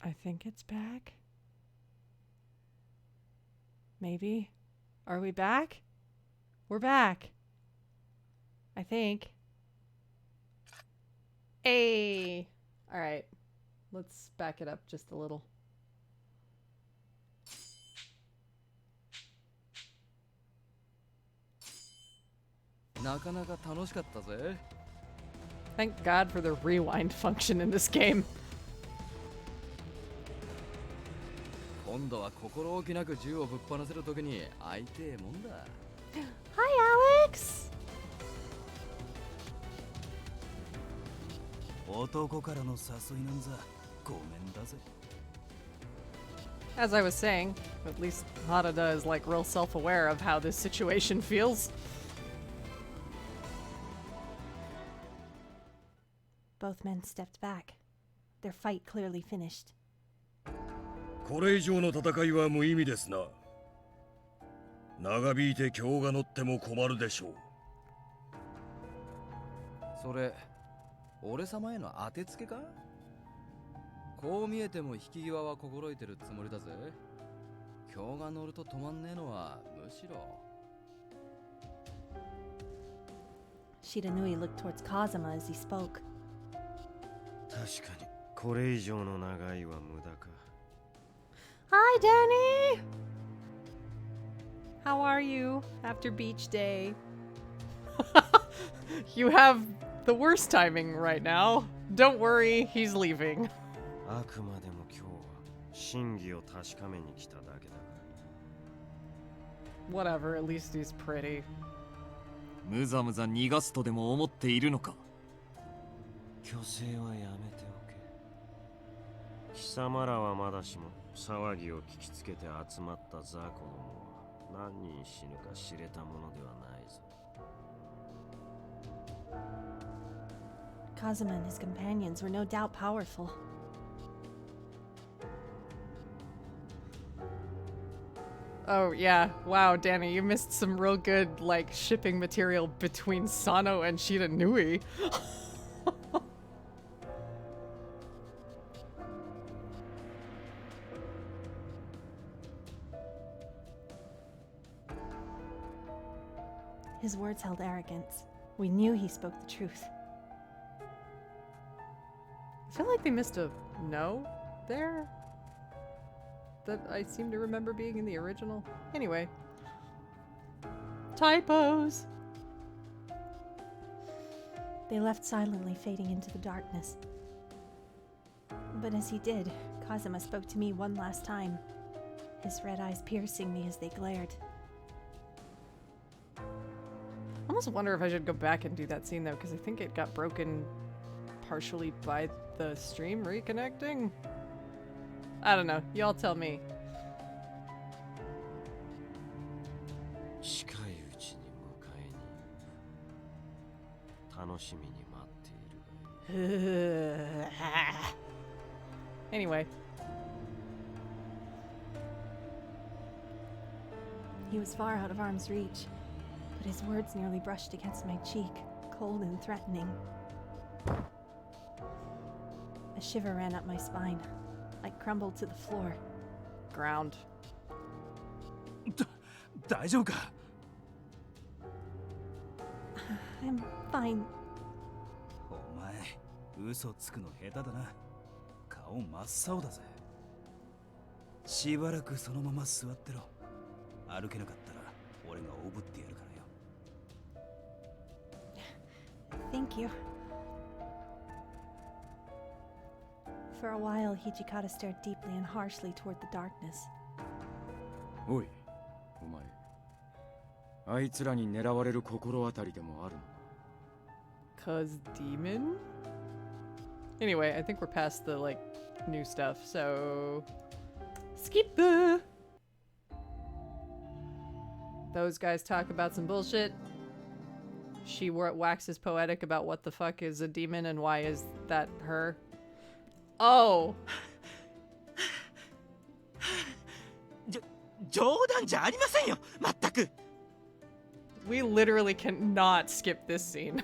I think it's back. Maybe. Are we back? We're back. I think. Hey! Alright. Let's back it up just a little. Thank God for the rewind function in this game. Hi, Alex! As I was saying, at least Harada is like real self-aware of how this situation feels. Both men stepped back. Their fight clearly finished. これ以上の戦いは無意味ですな。長引いて今日が乗っても困るでしょう。それ、俺様への当てつけか？こう見えても引き際は心得てるつもりだぜ。今日が乗ると止まんねえのはむしろ。Shiranui looked towards Kazuma as he spoke. 確かにこれ以上の長いは無駄か。Hi, Danny! How are you after beach day? You have the worst timing right now. Don't worry, he's leaving. あくまでも今日は真偽を確かめに来ただけだ。Whatever, at least he's pretty. むざむざ逃がすとでも思っているのか。虚勢はやめておけ。貴様らはまだしも騒ぎを聞きつけて集まった雑魚どもは何人死ぬか知れたものではないぞ。Kazuma and his companions were no doubt powerful. Oh, yeah. Wow, Danny, you missed some real good, like, shipping material between Sano and Shiranui. His words held arrogance. We knew he spoke the truth. I feel like they missed a no there that I seem to remember being in the original. Anyway. Typos! They left silently, fading into the darkness. But as he did, Kazuma spoke to me one last time, his red eyes piercing me as they glared. I almost wonder if I should go back and do that scene though, because I think it got broken partially by the stream reconnecting. I don't know. Y'all tell me. 近いうちに迎えに楽しみに待っているがいい。 Anyway. He was far out of arm's reach, but his words nearly brushed against my cheek, cold and threatening. A shiver ran up my spine. I crumbled to the floor. Ground. 大丈夫か？ I'm fine. お前、嘘つくの下手だな。顔真っ青だぜ。しばらくそのまま座ってろ。歩けなかったら俺がおぶってやるからよ。Thank you. For a while, Hijikata stared deeply and harshly toward the darkness. おい、お前。あいつらに狙われる心当たりでもあるのか？ Cause demon? Anyway, I think we're past the, like, new stuff, so... Skip! Those guys talk about some bullshit. She waxes poetic about what the fuck is a demon and why is that her. Oh! 冗談じゃありませんよ、まったく。 We literally cannot skip this scene.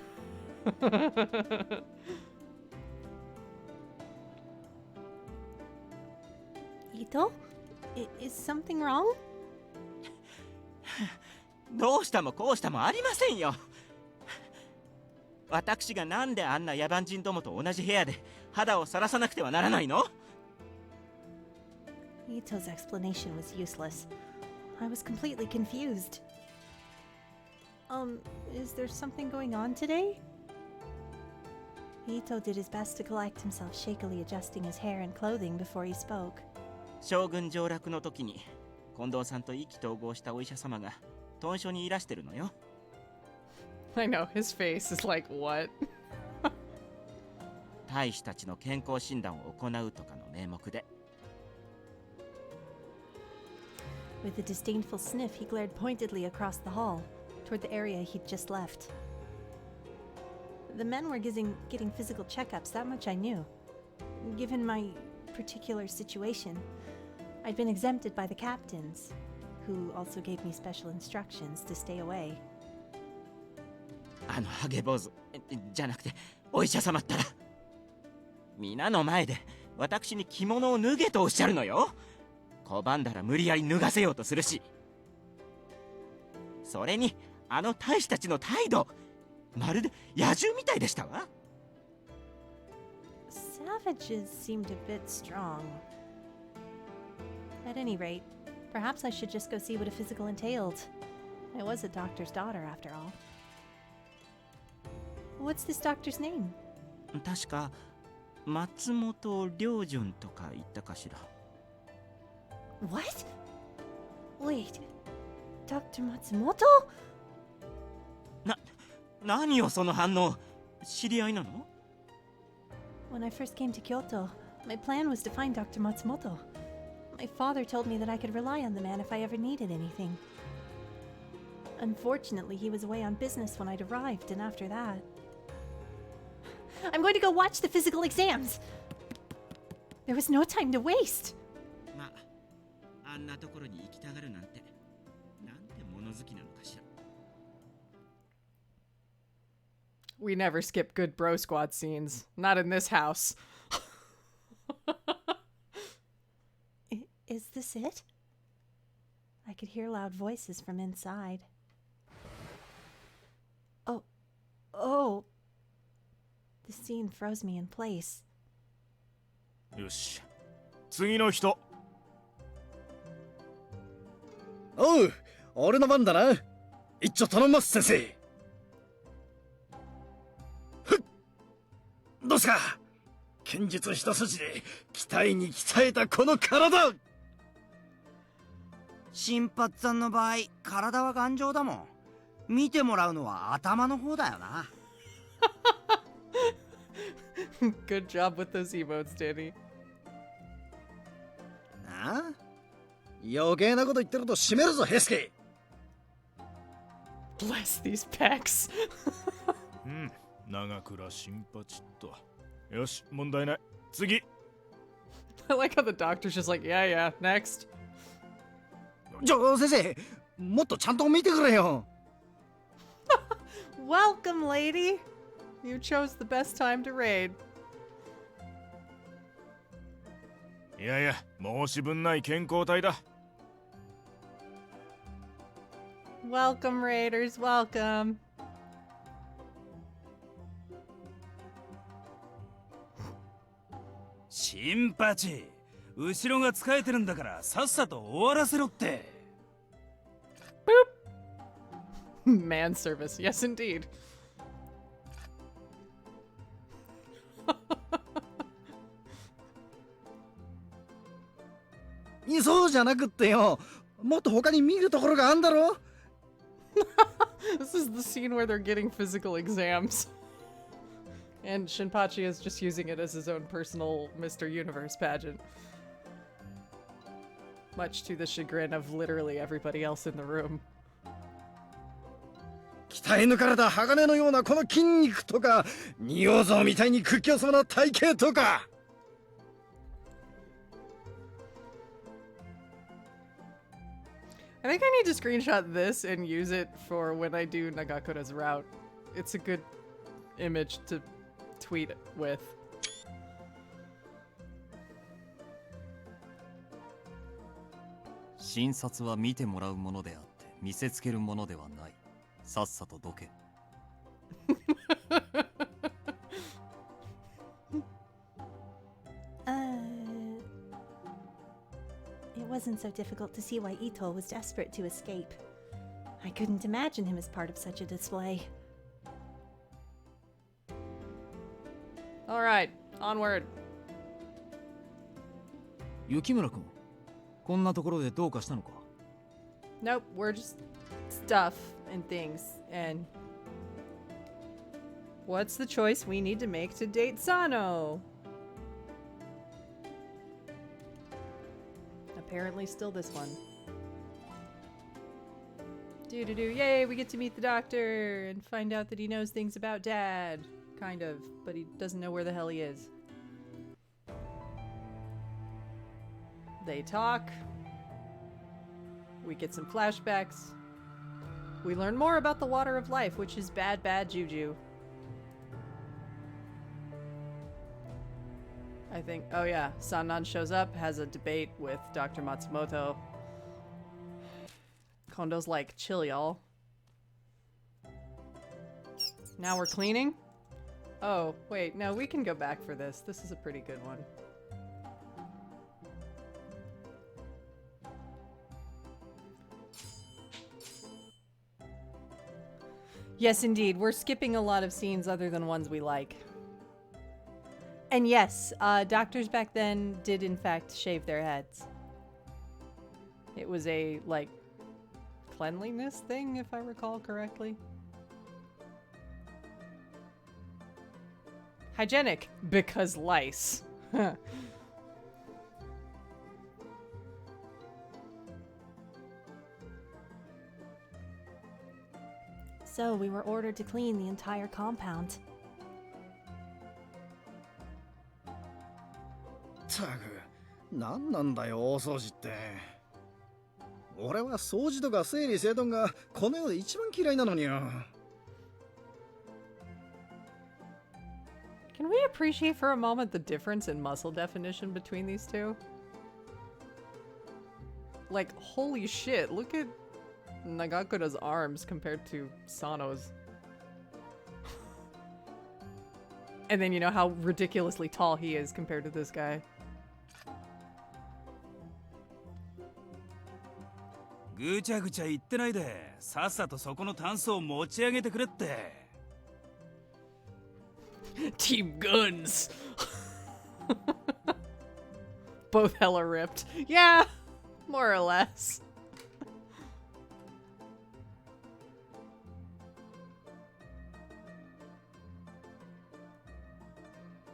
Ito? Is something wrong? どうしたもこうしたもありませんよ。私がなんであんな野蛮人どもと同じ部屋で肌をさらさなくてはならないの？ Ito's explanation was useless. I was completely confused. Is there something going on today? Ito did his best to collect himself, shakily adjusting his hair and clothing before he spoke. 将軍上洛の時に近藤さんと意気投合したお医者様が豚書にいらしてるのよ。I know, his face is like, what? 大使たちの健康診断を行うとかの名目で。With a disdainful sniff, he glared pointedly across the hall, toward the area he'd just left. The men were getting physical checkups, that much I knew. Given my particular situation, I'd been exempted by the captains, who also gave me special instructions to stay away. あのハゲ坊主じゃなくてお医者様ったら皆の前で私に着物を脱げとおっしゃるのよ。拒んだら無理やり脱がせようとするし、それにあの大使たちの態度、まるで野獣みたいでしたわ。 Savages seemed a bit strong. At any rate, perhaps I should just go see what a physical entailed. I was a doctor's daughter, after all. What's this doctor's name? 確か松本良順とか言ったかしら。 What? Wait, Dr. Matsumoto? 何よその反応。知り合いなの？ When I first came to Kyoto, my plan was to find Dr. Matsumoto. My father told me that I could rely on the man if I ever needed anything. Unfortunately, he was away on business when I'd arrived, and after that... I'm going to go watch the physical exams! There was no time to waste! まあ、あんなところに行きたがるなんて、なんて物好きなのかしら。We never skip good bro squad scenes. Not in this house. Is this it? I could hear loud voices from inside. Oh. The scene froze me in place. よし、次の人。おう、俺の番だな。一丁頼みます先生。ふっ、どうすか。剣術一筋で鍛えに鍛えたこの体。新八さんの場合、体は頑丈だもん。見てもらうのは頭の方だよな。Good job with those emotes, Danny. ああ、余計なこと言ってると締めるぞヘスケ。 Bless these pecs. うん、長倉新八と。よし、問題ない。次。I like how the doctor's just like, yeah, next. じゃあ先生、もっとちゃんと見てくれよ。Welcome, lady. You chose the best time to raid. いやいや、申し分ない健康体だ。Welcome, raiders. Welcome. 新八、後ろが疲れてるんだからさっさと終わらせろって。Man service. Yes, indeed. そうじゃなくってよ。もっと他に見るところがあんだろ。This is the scene where they're getting physical exams. And Shinpachi is just using it as his own personal Mr. Universe pageant. Much to the chagrin of literally everybody else in the room. 鍛え抜かれた鋼のようなこの筋肉とか、仁王像みたいに屈強そうな体型とか。I think I need to screenshot this and use it for when I do Nagakura's route. It's a good image to tweet with. 診察は見てもらうものであって見せつけるものではない。さっさとどけ。It wasn't so difficult to see why Ito was desperate to escape. I couldn't imagine him as part of such a display. All right, onward. 雪村君、こんなところでどうかしたのか？ Nope, we're just stuff and things. And what's the choice we need to make to date Sano? Apparently still this one. Doo-doo-doo. Yay, we get to meet the doctor and find out that he knows things about Dad. Kind of, but he doesn't know where the hell he is. They talk. We get some flashbacks. We learn more about the water of life, which is bad, bad juju. I think, oh yeah, Sannan shows up, has a debate with Dr. Matsumoto. Kondo's like, chill, y'all. Now we're cleaning? Oh, wait, no, we can go back for this. This is a pretty good one. Yes, indeed. We're skipping a lot of scenes other than ones we like. And yes, doctors back then did in fact shave their heads. It was a, like, cleanliness thing, if I recall correctly. Hygienic, because lice. So we were ordered to clean the entire compound. ったく、なんなんだよ大掃除って。俺は掃除とか整理整頓がこの世で一番嫌いなのによ。Can we appreciate for a moment the difference in muscle definition between these two? Like, holy shit, look at Nagakura's arms compared to Sano's. And then you know how ridiculously tall he is compared to this guy. ぐちゃぐちゃ言ってないで、さっさとそこのタンスを持ち上げてくれって。Team Guns! Both hella ripped. Yeah, more or less.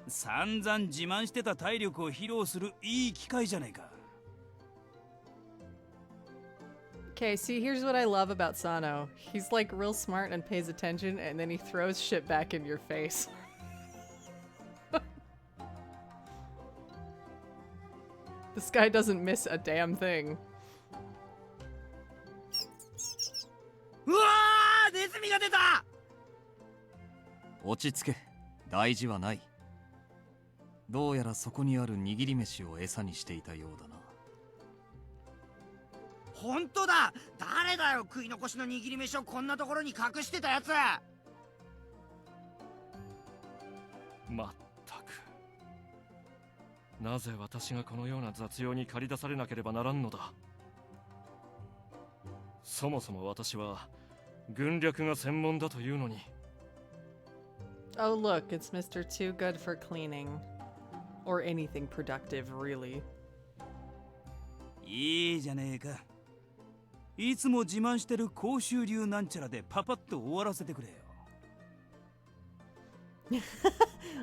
散々自慢してた体力を披露するいい機会じゃないか。Okay, see, here's what I love about Sano. He's like real smart and pays attention, and then he throws shit back in your face. This guy doesn't miss a damn thing. うわー、ネズミが出た！落ち着け。大事はない。どうやらそこにある握り飯を餌にしていたようだな。本当だ！誰だよ、食い残しの握り飯をこんなところに隠してたやつ！まったく。なぜ私がこのような雑用に駆り出されなければならんのだ。そもそも私は軍略が専門だというのに。Oh look, it's Mr. Too Good for Cleaning. Or anything productive, really. いいじゃねえか。いつも自慢してる公衆流なんちゃらでパパッと終わらせてくれよ。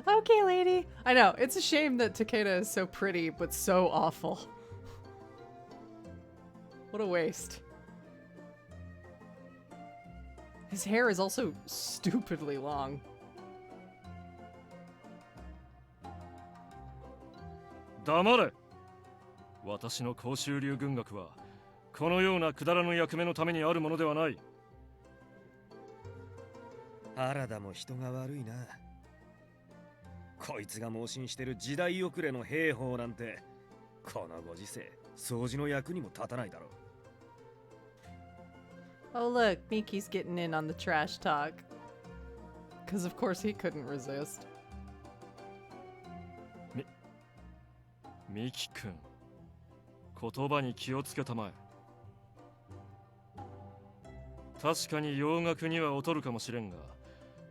Okay, lady. I know, it's a shame that Takeda is so pretty, but so awful. What a waste. His hair is also stupidly long. 黙れ。私の公衆流軍学はこのようなくだらぬ役目のためにあるものではない。原田も人が悪いな。こいつが盲信してる時代遅れの兵法なんて、このご時世掃除の役にも立たないだろ Oh look, Miki's getting in on the trash talk. Because of course he couldn't resist. ミキ君、言葉に気をつけたまえ。確かに洋楽には劣るかもしれんが、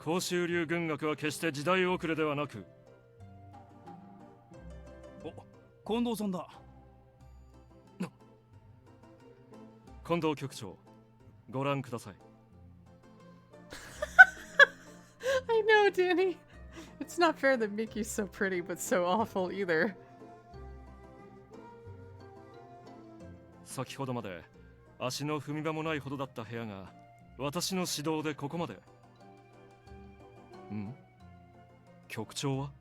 甲州流軍楽は決して時代遅れではなく。お、近藤さんだ。近藤局長、ご覧ください。I know, Danny. It's not fair that Miki's so pretty but so awful either. 先ほどまで足の踏み場もないほどだった部屋が私の指導でここまで。ん？局長は？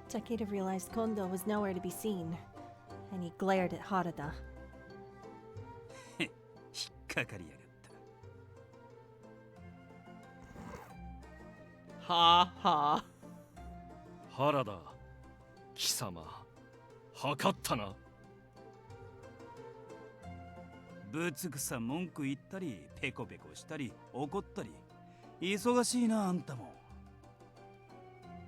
Takeda realized Kondo was nowhere to be seen, and he glared at Harada. 引っかかりやがった。はあはあ。原田、貴様、測ったな。ぶつくさ文句言ったり、ペコペコしたり、怒ったり、忙しいなあんたも。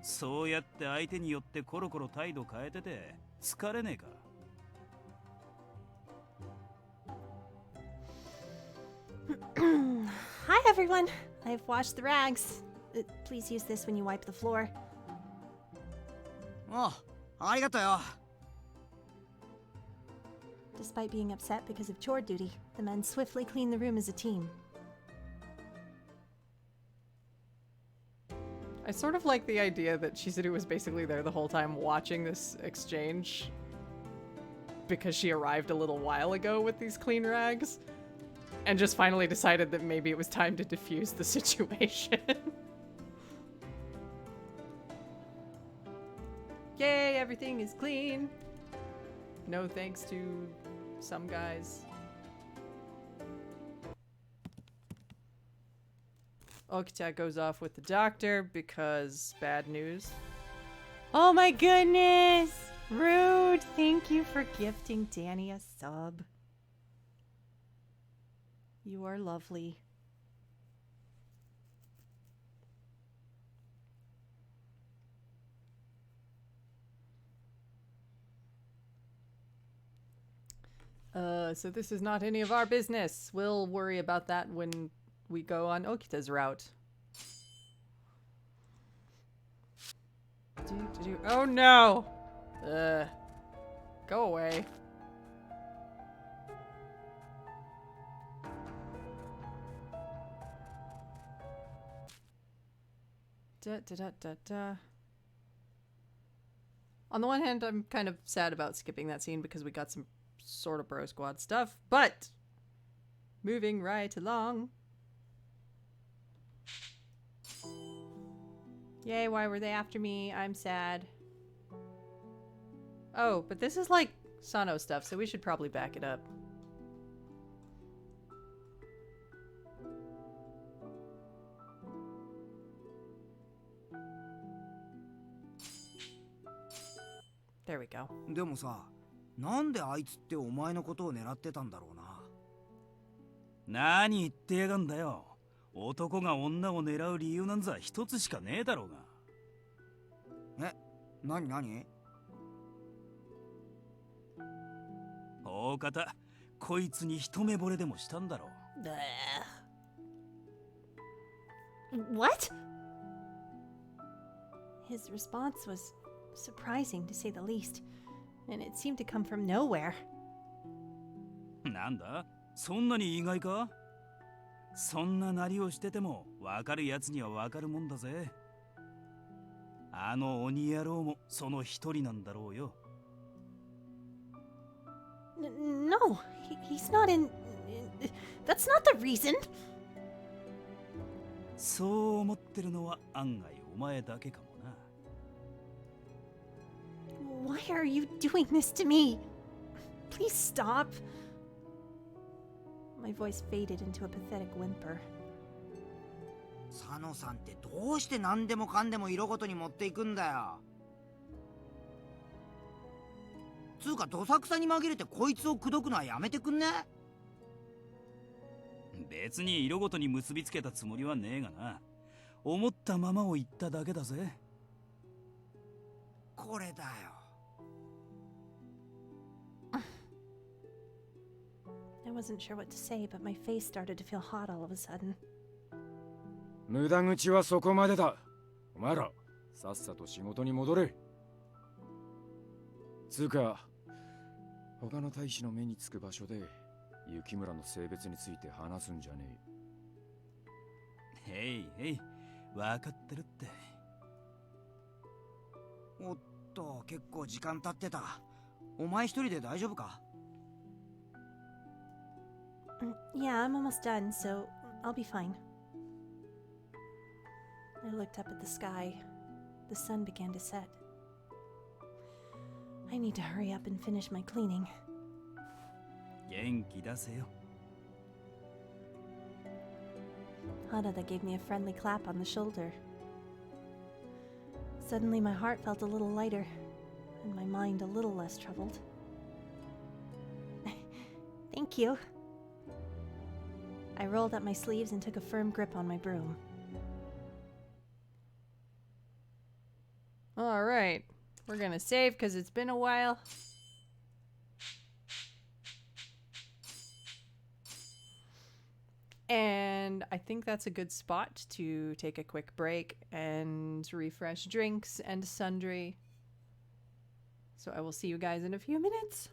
そうやって相手によってコロコロ態度変えてて疲れねえか。Hi everyone! I've washed the rags. Please use this when you wipe the floor. あありがとうよ。 Despite being upset because of chore duty, the men swiftly cleaned the room as a team. I sort of like the idea that Chizuru was basically there the whole time watching this exchange because she arrived a little while ago with these clean rags and just finally decided that maybe it was time to diffuse the situation. Yay, everything is clean. No thanks to some guys. Okita goes off with the doctor because bad news. Oh my goodness! Rude! Thank you for gifting Danny a sub. You are lovely. So this is not any of our business. We'll worry about that when we go on Okita's route. Oh no! Go away. On the one hand, I'm kind of sad about skipping that scene because we got some sort of bro squad stuff, but moving right along. Yay, why were they after me? I'm sad. Oh, but this is like Sano stuff, so we should probably back it up. There we go. でもさ、なんであいつってお前のことを狙ってたんだろうな。何言ってやがんだよ。男が女を狙う理由なんざ一つしかねえだろうが。え、何大方、こいつに一目惚れでもしたんだろう。What? His response was surprising to say the least, and it seemed to come from nowhere. なんだ？そんなに意外か？そんななりをしてても分かるやつには分かるもんだぜ。あの鬼野郎もその一人なんだろうよ。No, he's not in. That's not the reason. そう思ってるのは案外お前だけかもな。Why are you doing this to me? Please stop. My voice faded into a pathetic whimper. 佐野さんってどうして何でもかんでも色ごとに持っていくんだよ。つうかどさくさに紛れてこいつを口説くのはやめてくんね。別に色ごとに結びつけたつもりはねえがな。思ったままを言っただけだぜ。これだよ。I wasn't sure what to say, but my face started to feel hot all of a sudden. 無駄口はそこまでだ。お前らさっさと仕事に戻れ。つうか他の大使の目につく場所で雪村の性別について話すんじゃねえ。へいへい、わかってるって。おっと、結構時間経ってた。お前一人で大丈夫か？ Yeah, I'm almost done, so I'll be fine. I looked up at the sky. The sun began to set. I need to hurry up and finish my cleaning. 元気出せよ。Harada gave me a friendly clap on the shoulder. Suddenly my heart felt a little lighter, and my mind a little less troubled. Thank you. I rolled up my sleeves and took a firm grip on my broom. All right. We're going to save because it's been a while. And I think that's a good spot to take a quick break and refresh drinks and sundry. So I will see you guys in a few minutes.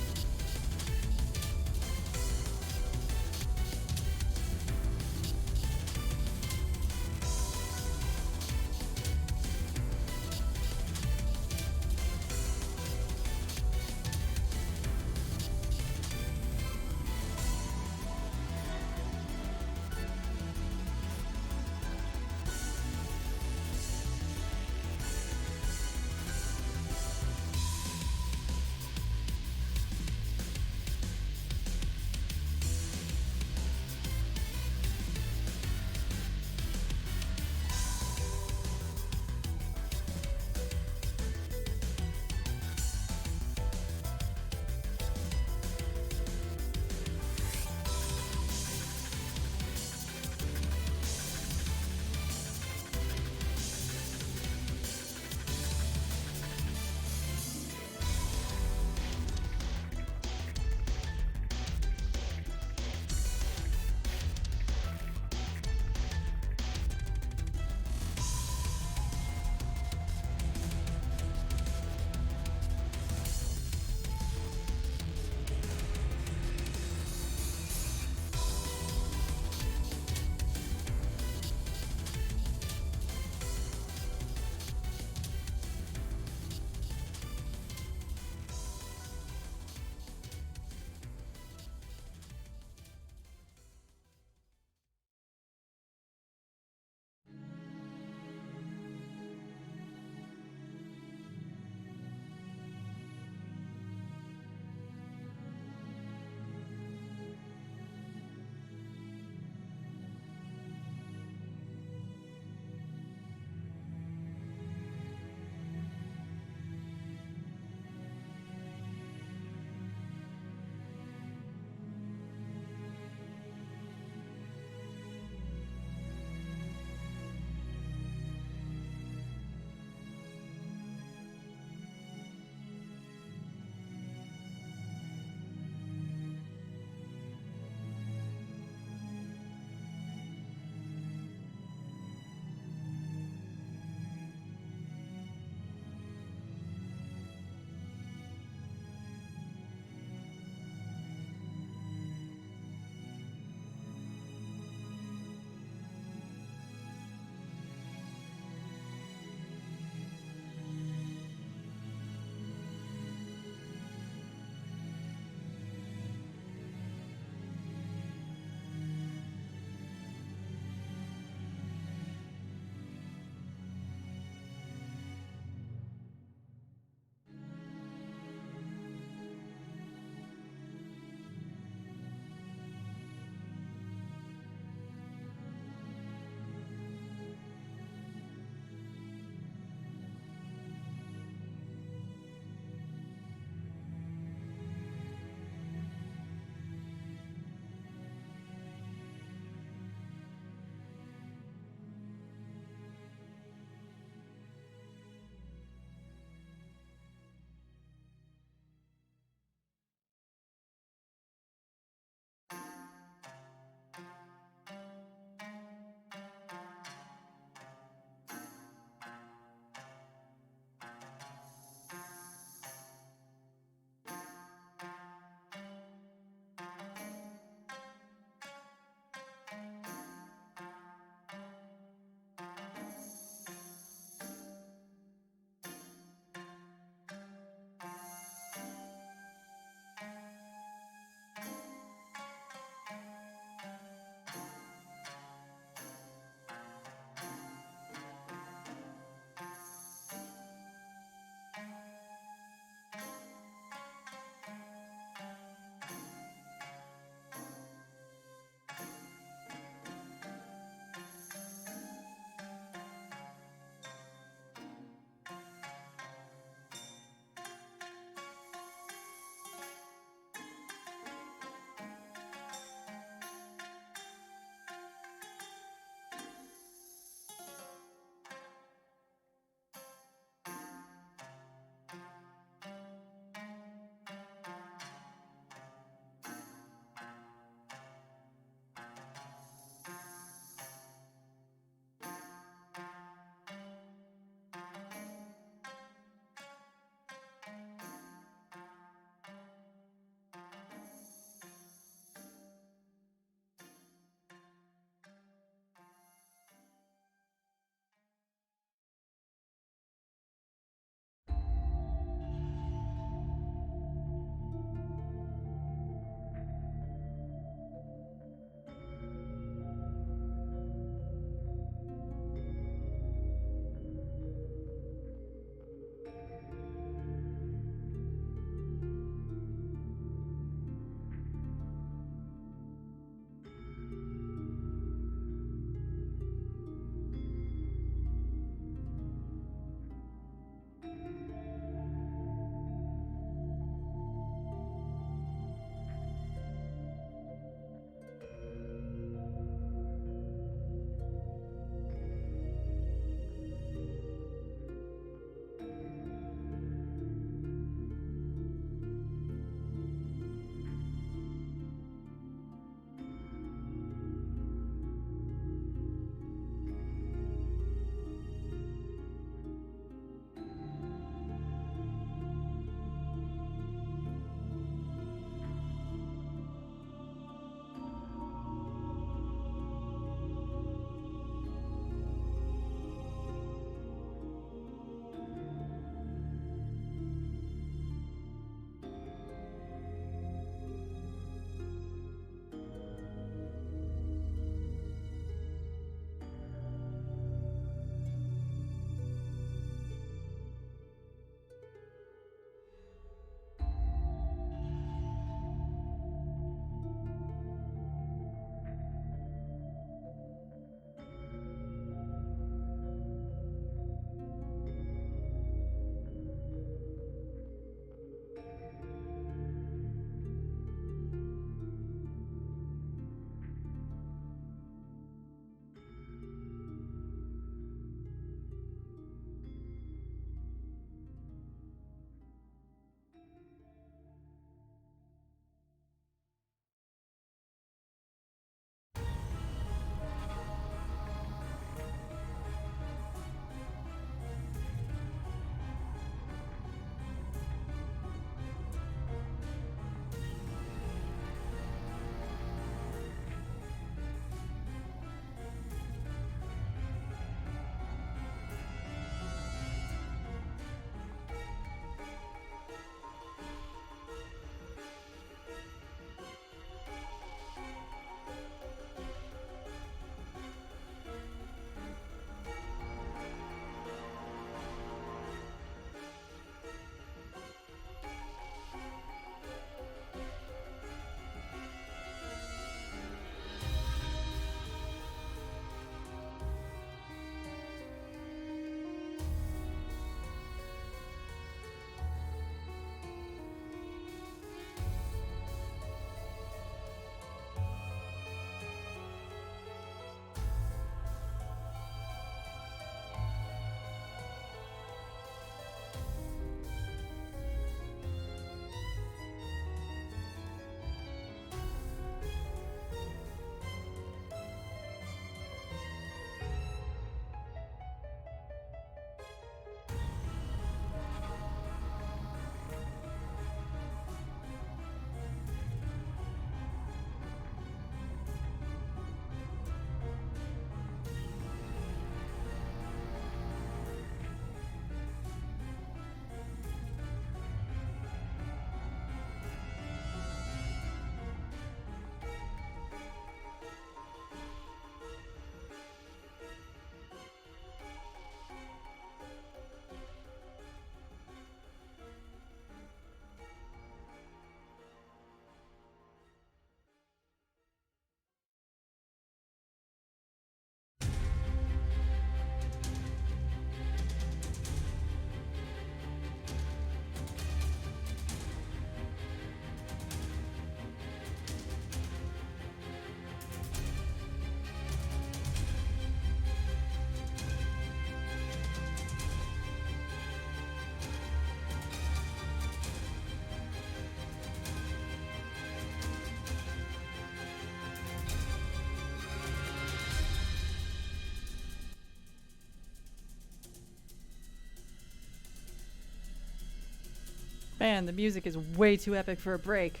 Man, the music is way too epic for a break.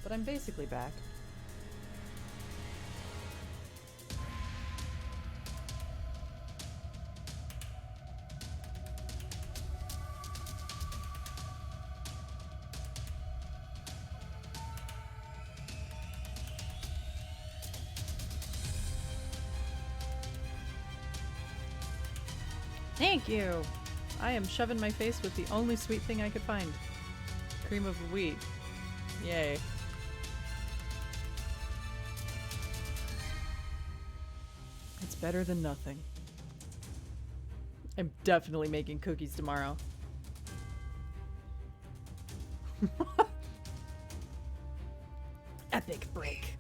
But I'm basically back. Thank you! I am shoving my face with the only sweet thing I could find. Cream of wheat. Yay. It's better than nothing. I'm definitely making cookies tomorrow. Epic break.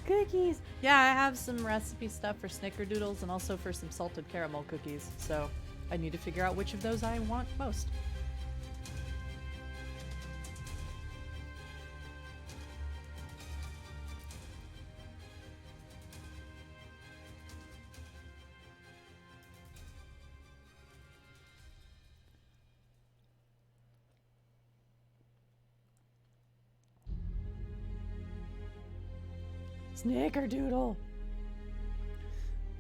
Cookies! Yeah, I have some recipe stuff for snickerdoodles and also for some salted caramel cookies, so I need to figure out which of those I want most. Snickerdoodle!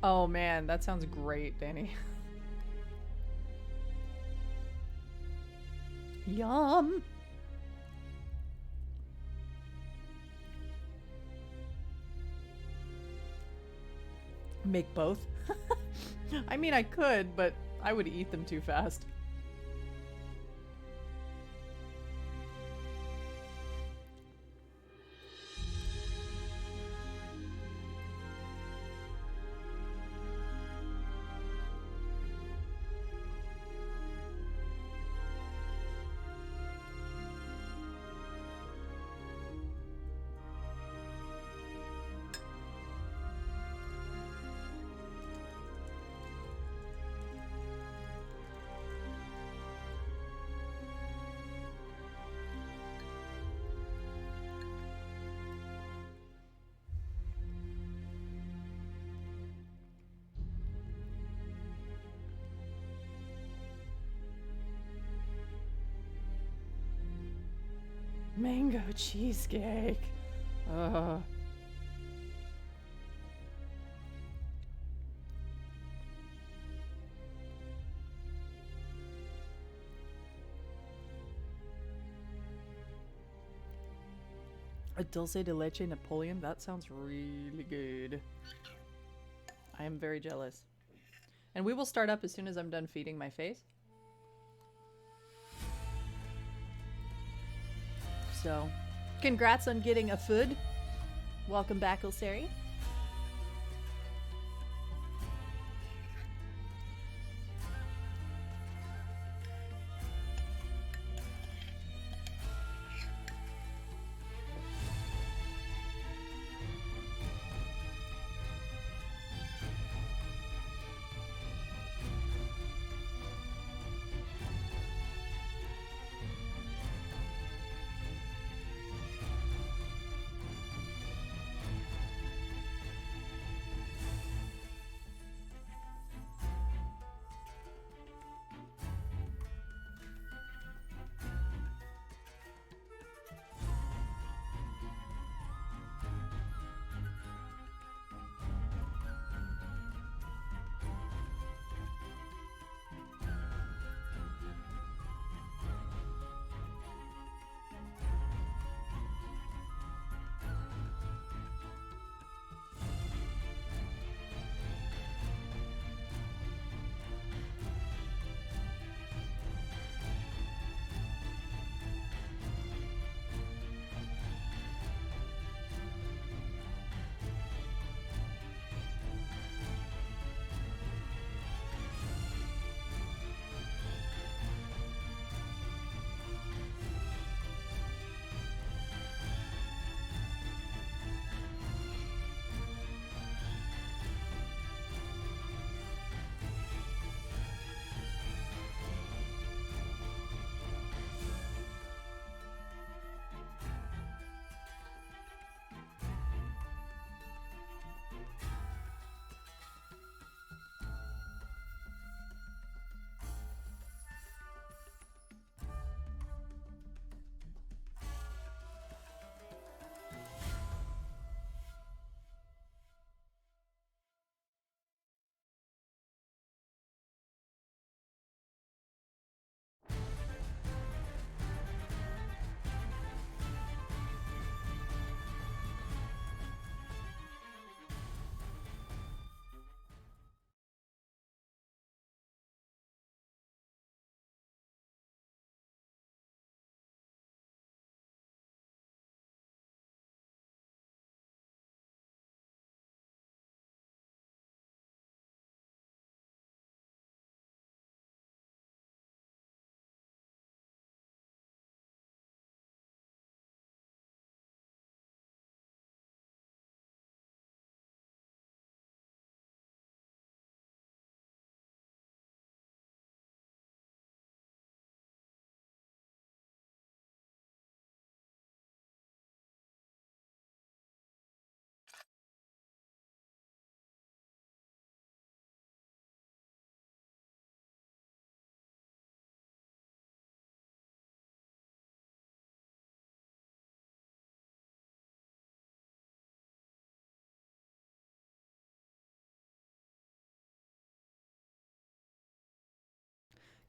Oh man, that sounds great, Danny. Yum! Make both? I mean, I could, but I would eat them too fast. Mango cheesecake. A dulce de leche Napoleon? That sounds really good. I am very jealous. And we will start up as soon as I'm done feeding my face. So, congrats on getting a food. Welcome back, Ulseri.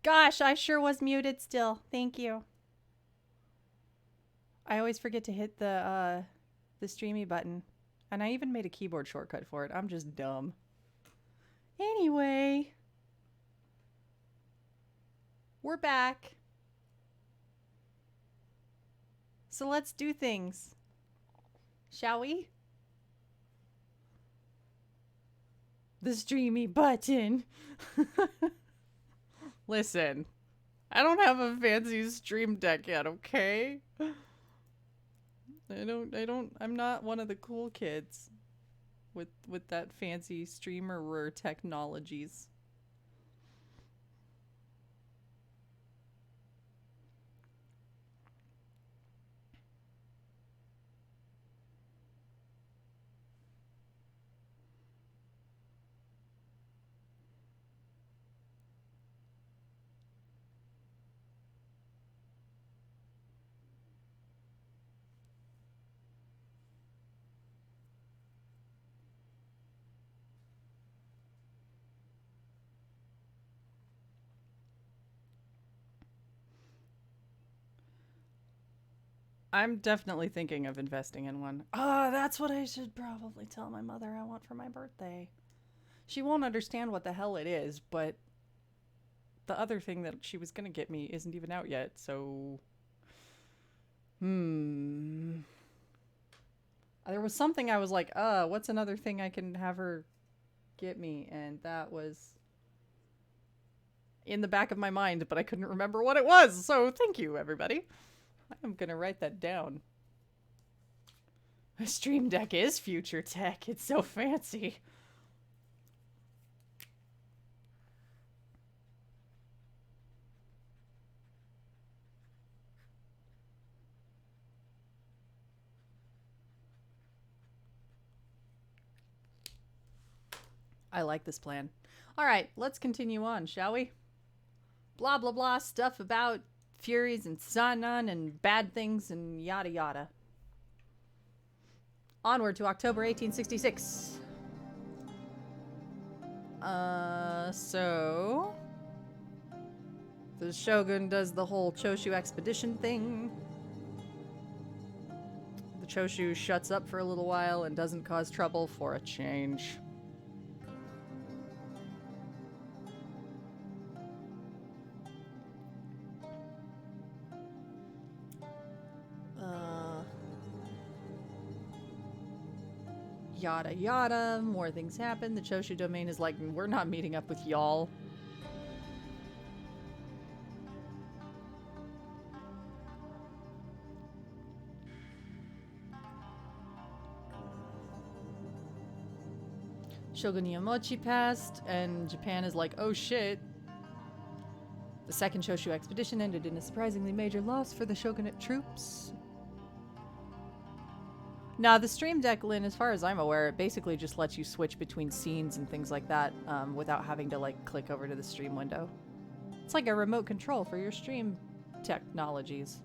Gosh, I sure was muted still. Thank you. I always forget to hit the streamy button. And I even made a keyboard shortcut for it. I'm just dumb. Anyway. We're back. So let's do things. Shall we? The streamy button. Listen, I don't have a fancy stream deck yet, okay? I'm not one of the cool kids with that fancy streamer technologies. I'm definitely thinking of investing in one. Oh, that's what I should probably tell my mother I want for my birthday. She won't understand what the hell it is, but the other thing that she was gonna get me isn't even out yet, so... There was something I was like, what's another thing I can have her get me? And that was in the back of my mind, but I couldn't remember what it was, so thank you, everybody. I'm gonna write that down. A stream deck is future tech. It's so fancy. I like this plan. All right, let's continue on, shall we? Blah, blah, blah stuff about Furies and Sanan and bad things and yada yada. Onward to October 1866. So... the Shogun does the whole Choshu expedition thing. The Choshu shuts up for a little while and doesn't cause trouble for a change. Yada yada, more things happen. The Choshu domain is like, we're not meeting up with y'all. Shogun Yamochi passed, and Japan is like, oh shit. The second Choshu expedition ended in a surprisingly major loss for the shogunate troops. Now, the Stream Deck, Lynn, as far as I'm aware, it basically just lets you switch between scenes and things like that without having to, like, click over to the stream window. It's like a remote control for your stream technologies.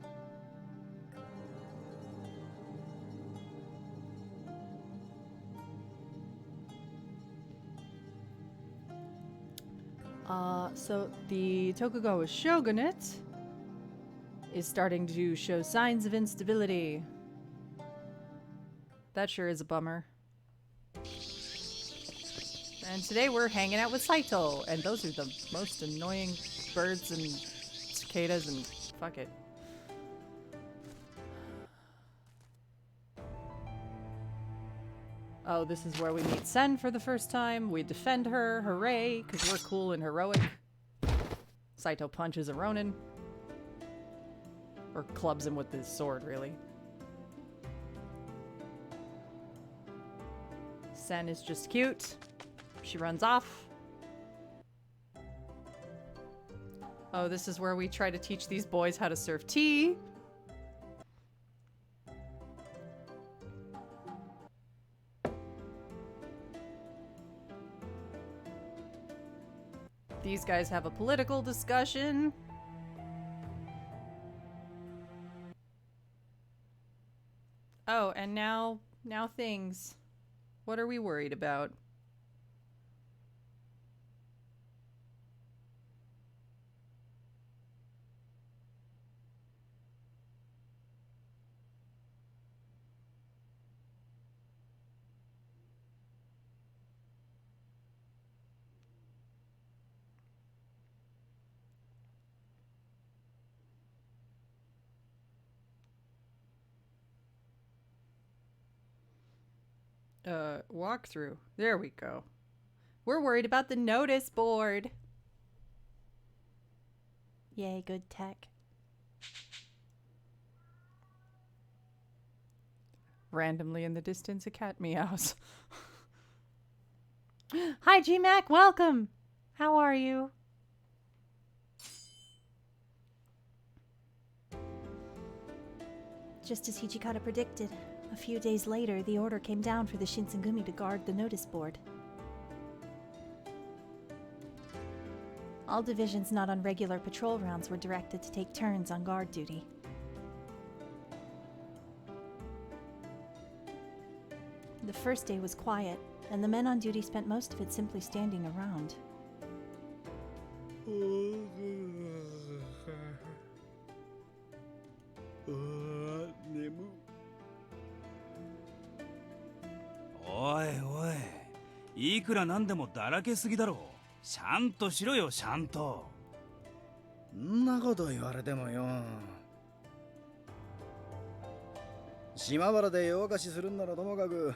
So the Tokugawa shogunate is starting to show signs of instability. That sure is a bummer. And today we're hanging out with Saito, and those are the most annoying birds and cicadas and fuck it. Oh, this is where we meet Sen for the first time. We defend her, hooray, because we're cool and heroic. Saito punches a Ronin. Or clubs him with his sword, really. Sen is just cute. She runs off. Oh, this is where we try to teach these boys how to serve tea. These guys have a political discussion. Oh, and now things. What are we worried about? Walkthrough. There we go. We're worried about the notice board. Yay, good tech. Randomly in the distance, a cat meows. Hi, GMAC. Welcome. How are you? Just as Hijikata predicted, a few days later, the order came down for the Shinsengumi to guard the notice board. All divisions not on regular patrol rounds were directed to take turns on guard duty. The first day was quiet, and the men on duty spent most of it simply standing around.おいおい、いくらなんでもだらけすぎだろ。ちゃんとしろよ、ちゃんと。んなこと言われてもよ。島原で夜明かしするんならともかく、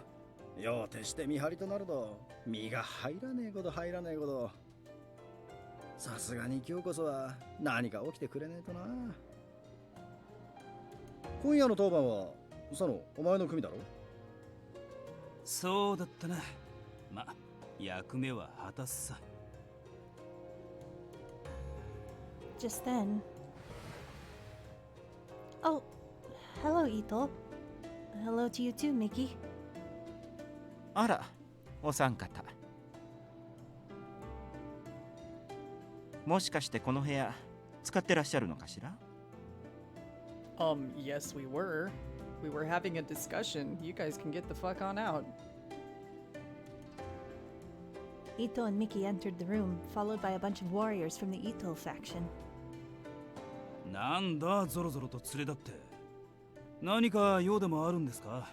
夜を徹して見張りとなると身が入らねえこと入らねえこと。さすがに今日こそは何か起きてくれねえとな。今夜の当番は佐野、お前の組だろ。そうだったな。ま、役目は果たすさ。Just then... Oh, hello, Ito. Hello to you too, Mickey. あら、お三方。もしかしてこの部屋使ってらっしゃるのかしら？ Yes, we were. We were having a discussion. You guys can get the fuck on out. Ito and Mickey entered the room, followed by a bunch of warriors from the Ito faction. なんだ、ゾロゾロと連れ立って。何か用でもあるんですか？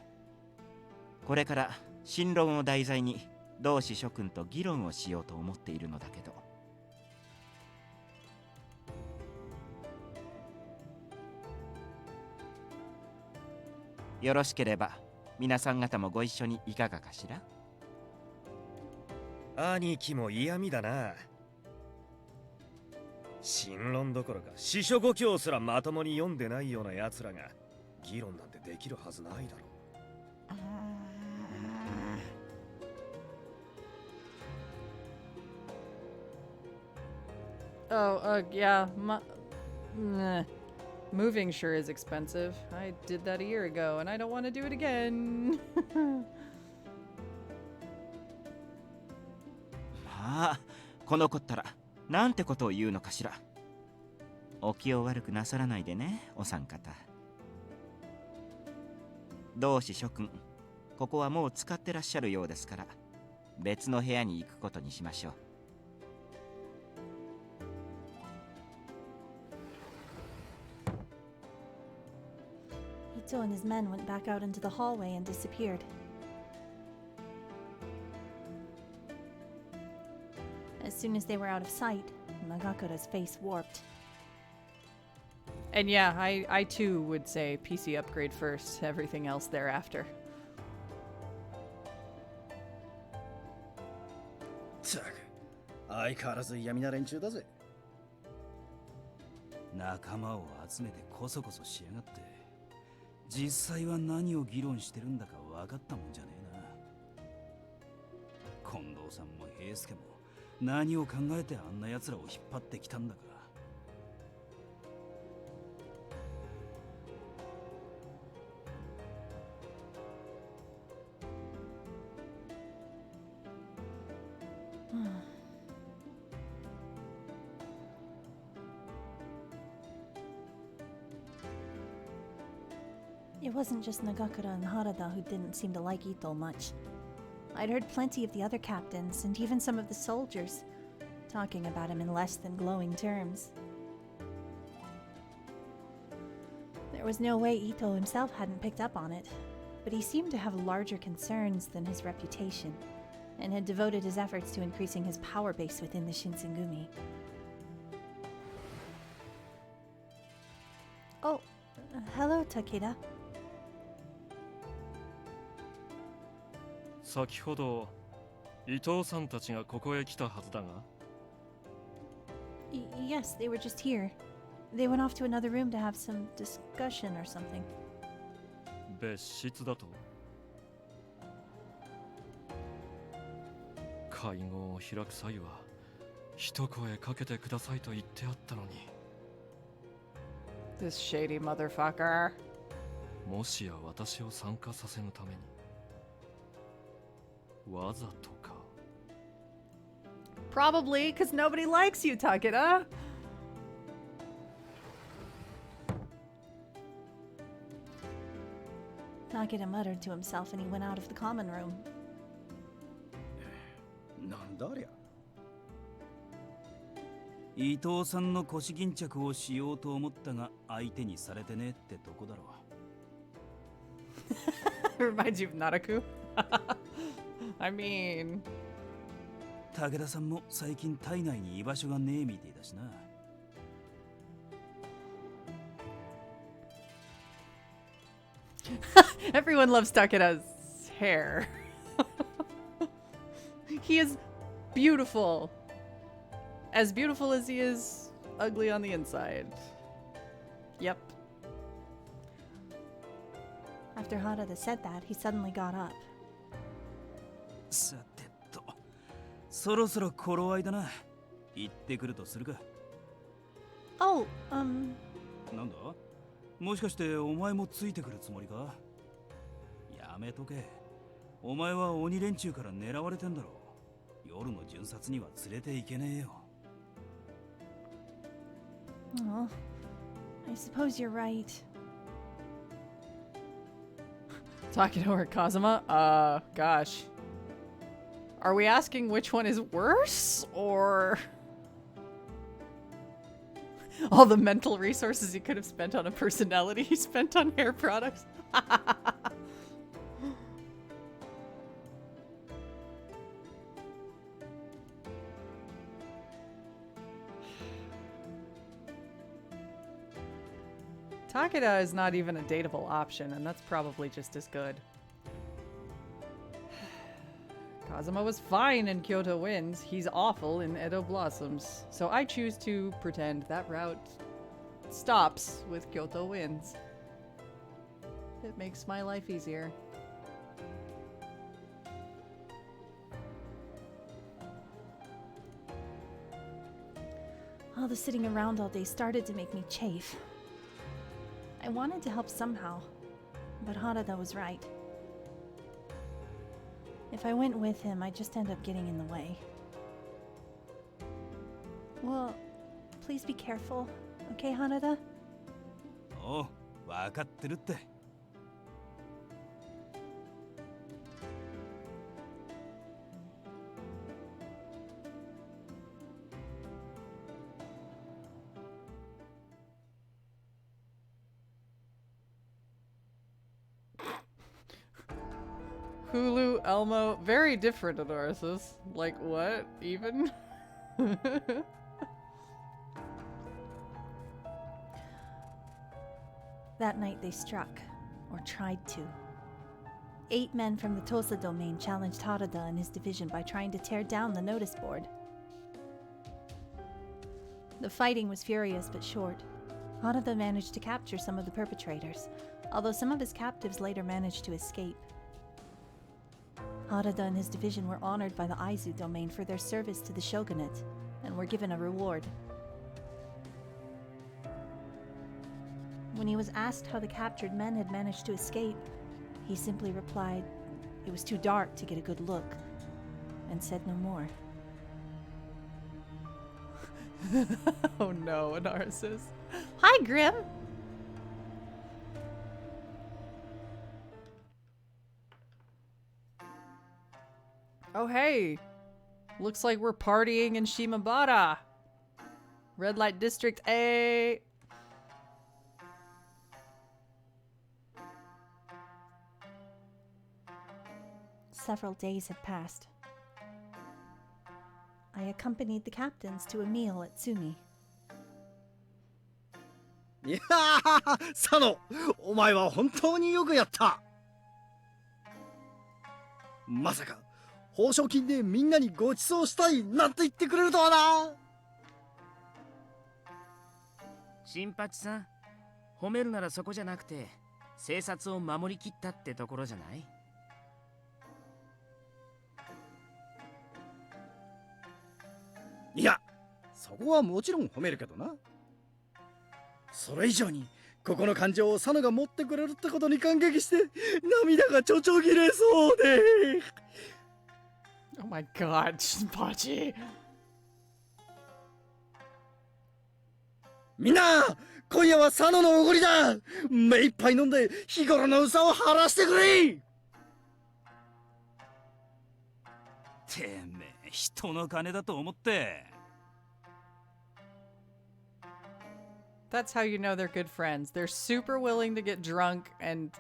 これから新論を題材に同志諸君と議論をしようと思っているのだけど。よろしければ皆さん方もご一緒にいかがかしら？兄貴も嫌味だな。新論どころか四書五経すらまともに読んでないような奴らが議論なんてできるはずないだろう。Oh, yeah. Moving sure is expensive. I did that a year ago, and I don't want to do it again. まあ、この子ったらなんてことを言うのかしら。お気を悪くなさらないでね、お三方。同志諸君、ここはもう使ってらっしゃるようですから、別の部屋に行くことにしましょう。Ito and his men went back out into the hallway and disappeared. As soon as they were out of sight, Nagakura's face warped. And yeah, I too would say PC upgrade first, everything else thereafter. ったく、相変わらず嫌味な連中だぜ。仲間を集めてこそこそしやがって。実際は何を議論してるんだか分かったもんじゃねえな。近藤さんも平助も何を考えてあんな奴らを引っ張ってきたんだか。It wasn't just Nagakura and Harada who didn't seem to like Ito much. I'd heard plenty of the other captains, and even some of the soldiers, talking about him in less than glowing terms. There was no way Ito himself hadn't picked up on it, but he seemed to have larger concerns than his reputation, and had devoted his efforts to increasing his power base within the Shinsengumi. Oh, hello, Takeda. 先ほど伊藤さんたちがここへ来たはずだが。Yes, they were just here. They went off to another room to have some discussion or something. 別室だと。会合を開く際は一声かけてくださいと言ってあったのに。This shady motherfucker. もしや私を参加させぬためにわざとか。 Probably, because nobody likes you, Takeda. Takeda muttered to himself and he went out of the common room. なんだありゃ。伊藤さんの腰巾着をしようと思ったが相手にされてねってとこだろう。Reminds you of Naraku? I mean... 武田さんも最近体内に居場所がねえみてえだしな。Everyone loves Takeda's hair. He is beautiful. As beautiful as he is ugly on the inside. Yep. After Harada said that, he suddenly got up. さてと、そろそろ頃合いだな。行ってくるとするか。Oh, なんだ？もしかしてお前もついてくるつもりか？やめとけ。お前は鬼連中から狙われてんだろ。夜の巡察には連れて行けねえよ。oh, I suppose you're right. Takeda or Kazuma? Gosh. Are we asking which one is worse? Or... all the mental resources he could have spent on a personality he spent on hair products? Takeda is not even a dateable option, and that's probably just as good. Kazuma was fine in Kyoto Winds. He's awful in Edo Blossoms. So I choose to pretend that route stops with Kyoto Winds. It makes my life easier. All the sitting around all day started to make me chafe. I wanted to help somehow, but Harada was right. If I went with him, I'd just end up getting in the way. Well, please be careful, okay, Harada? おう、わかってるって。Hulu, Elmo, very different Anaursis. Like what, even? That night they struck, or tried to. 8 men from the Tosa domain challenged Harada and his division by trying to tear down the notice board. The fighting was furious but short. Harada managed to capture some of the perpetrators, although some of his captives later managed to escape. Harada and his division were honored by the Aizu domain for their service to the shogunate, and were given a reward. When he was asked how the captured men had managed to escape, he simply replied, it was too dark to get a good look, and said no more. Oh no, Anaursis. Hi, Grim! Oh hey! Looks like we're partying in Shimabara! Red Light District A! Several days had passed. I accompanied the captains to a meal at Tsumi. いやー、佐野、お前は本当によくやった。まさか報奨金でみんなにご馳走したいなんて言ってくれるとはな。新八さん、褒めるならそこじゃなくて生殺を守りきったってところじゃない？いや、そこはもちろん褒めるけどな。それ以上にここの感情を佐野が持ってくれるってことに感激して涙がちょちょぎれそうで。Oh my god, Shinpachi. みんな今夜は佐野のおごりだ。目いっぱい飲んで日頃の憂さを晴らしてくれ。てめえ、人の金だと思って。That's how you know they're good friends. They're super willing to get drunk and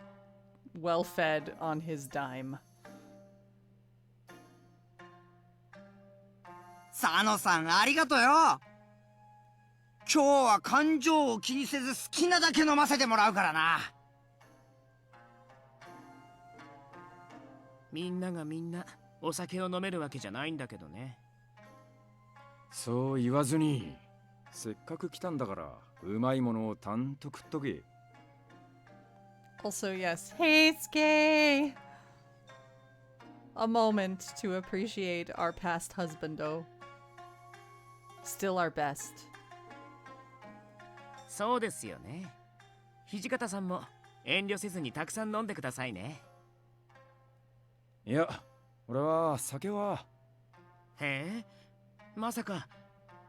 well fed on his dime. 佐野さん、ありがとうよ。今日は感情を気にせず好きなだけ飲ませてもらうからな。みんながみんなお酒を飲めるわけじゃないんだけどね。そう言わずに、せっかく来たんだからうまいものをたんと食っとけ。 Also, yes. Hey, Skay! A moment to appreciate our past husbando. Still our best. そうですよね。土方さんも遠慮せずにたくさん飲んでくださいね。いや、俺は酒は。へえ、まさか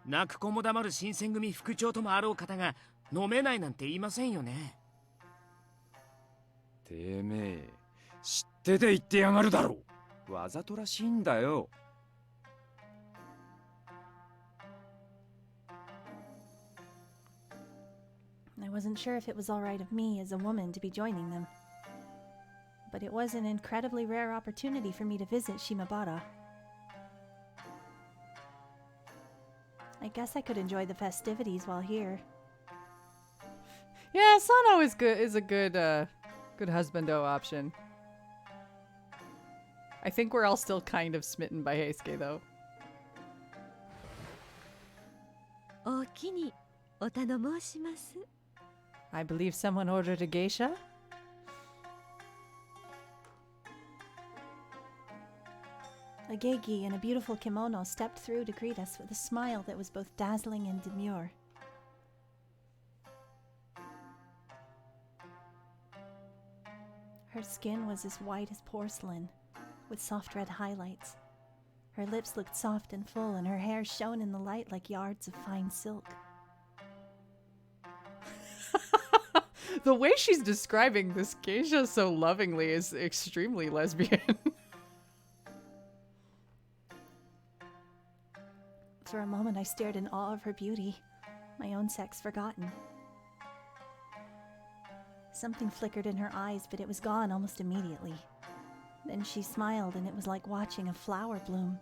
泣く子も黙る新選組副長ともあろう方が飲めないなんて言いませんよね。てめえ、知ってて言ってやがるだろう。わざとらしいんだよ。I wasn't sure if it was all right of me as a woman to be joining them. But it was an incredibly rare opportunity for me to visit Shimabara. I guess I could enjoy the festivities while here. Yeah, Sano is good. Is a good, good husbando option. I think we're all still kind of smitten by Heisuke, though. おおきにお頼申します。 I believe someone ordered a geisha. A geigi in a beautiful kimono stepped through to greet us with a smile that was both dazzling and demure. Her skin was as white as porcelain, with soft red highlights. Her lips looked soft and full, and her hair shone in the light like yards of fine silk. The way she's describing this geisha so lovingly is extremely lesbian. For a moment I stared in awe of her beauty, my own sex forgotten. Something flickered in her eyes, but it was gone almost immediately. Then she smiled, and it was like watching a flower bloom.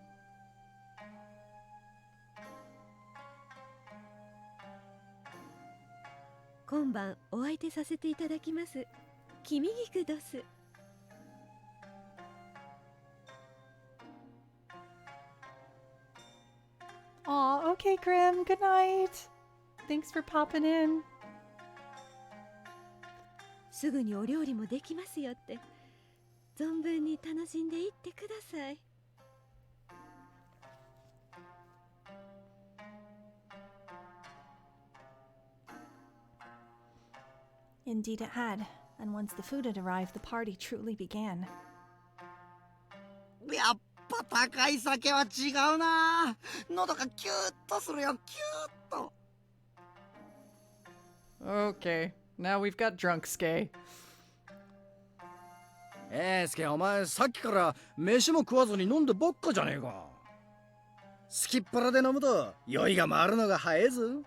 Konban, お相手させていただきます。君菊どす。Aw, okay, Grim. Good night. Thanks for popping in. すぐにお料理もできますよって。存分に楽しんでいってください。Indeed it had, and once the food had arrived, the party truly began. やっぱ高い酒は違うな。喉がキューッとするよ、キューッと。Okay, now we've got drunk Skay. スケ、お前さっきから飯も食わずに飲んでばっかじゃねえか。すきっ腹で飲むと酔いが回るのが早えぞ。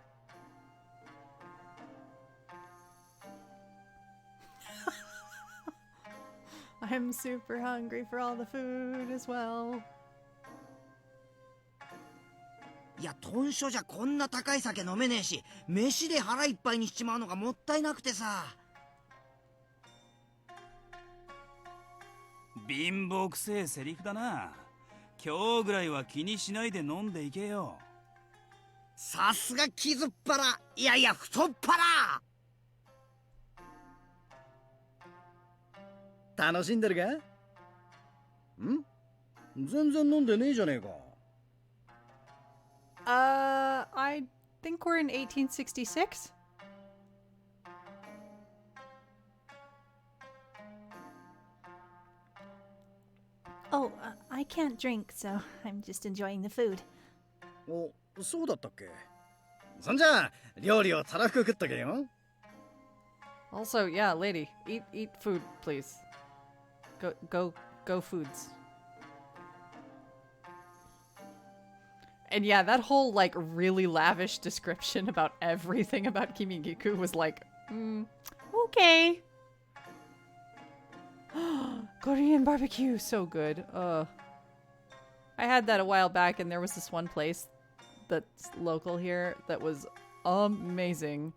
I'm super hungry for all the food as well. いや、豚書じゃこんな高い酒飲めねえし、飯で腹いっぱいにしちまうのがもったいなくてさ。貧乏くせえセリフだな。今日ぐらいは気にしないで飲んでいけよ。さすが傷っ腹、いやいや太っ腹。楽しんでるか？ん？全然飲んでねえじゃねえか。I think we're in 1866. Oh, I can't drink, so I'm just enjoying the food. お、そうだったっけ？そんじゃあ料理をたらふく食っとけよ。Also, yeah, lady, eat food, please. Go foods. And yeah, that whole like really lavish description about everything about Kimigiku was like, okay. Korean barbecue, so good. I had that a while back, and there was this one place that's local here that was amazing.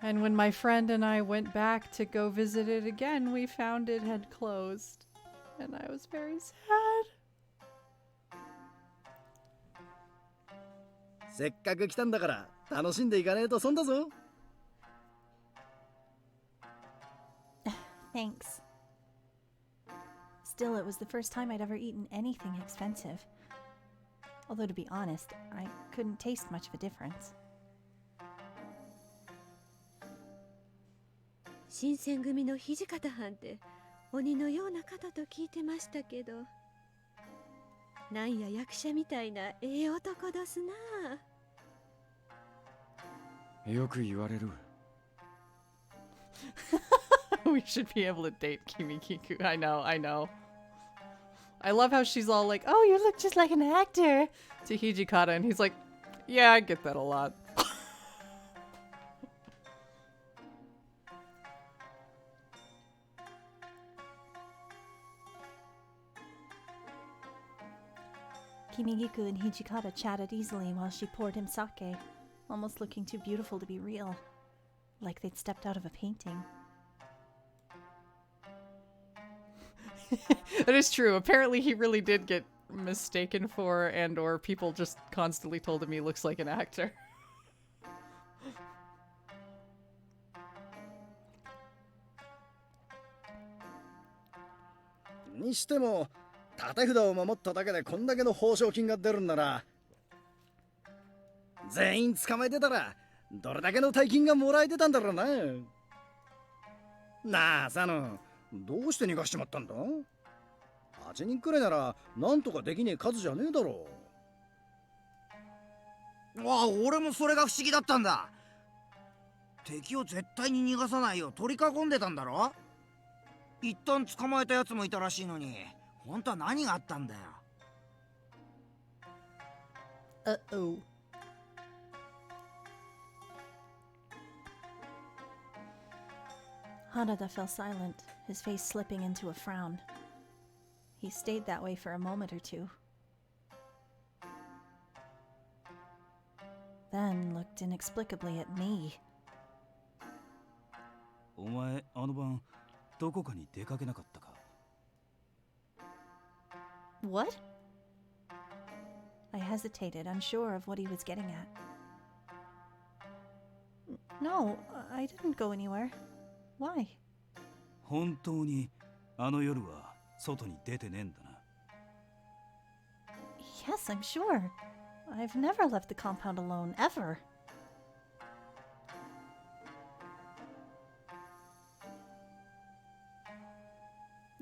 And when my friend and I went back to go visit it again, we found it had closed. And I was very sad. せっかく来たんだから楽しんでいかねえと損だぞ。Thanks. Still, it was the first time I'd ever eaten anything expensive. Although, to be honest, I couldn't taste much of a difference. 新選組の土方藩って鬼のような方と聞いてましたけど、なんや役者みたいなええ男どすな。よく言われる。We should be able to date Kimikiku. I know. I love how she's all like, oh, you look just like an actor to Hijikata, and he's like, yeah, I get that a lot. Kimigiku and Hijikata chatted easily while she poured him sake, almost looking too beautiful to be real, like they'd stepped out of a painting. That is true. Apparently he really did get mistaken for, and or people just constantly told him he looks like an actor. にしても立て札を守っただけでこんだけの報奨金が出るんなら、全員捕まえてたらどれだけの大金がもらえてたんだろうな。なあサノ、どうして逃がしちまったんだ？8人くらいならなんとかできねえ数じゃねえだろう。わあ、俺もそれが不思議だったんだ。敵を絶対に逃がさないよう取り囲んでたんだろ。一旦捕まえたやつもいたらしいのに、本当は何があったんだよ。Uh-oh. Hanada fell silent, his face slipping into a frown. He stayed that way for a moment or two. Then looked inexplicably at me. お前、あの晩、どこかに出かけなかったか？ What? I hesitated, unsure of what he was getting at. No, I didn't go anywhere. Why? 本当にあの夜は外に出てねえんだな。Yes, I'm sure. I've never left the compound alone, ever.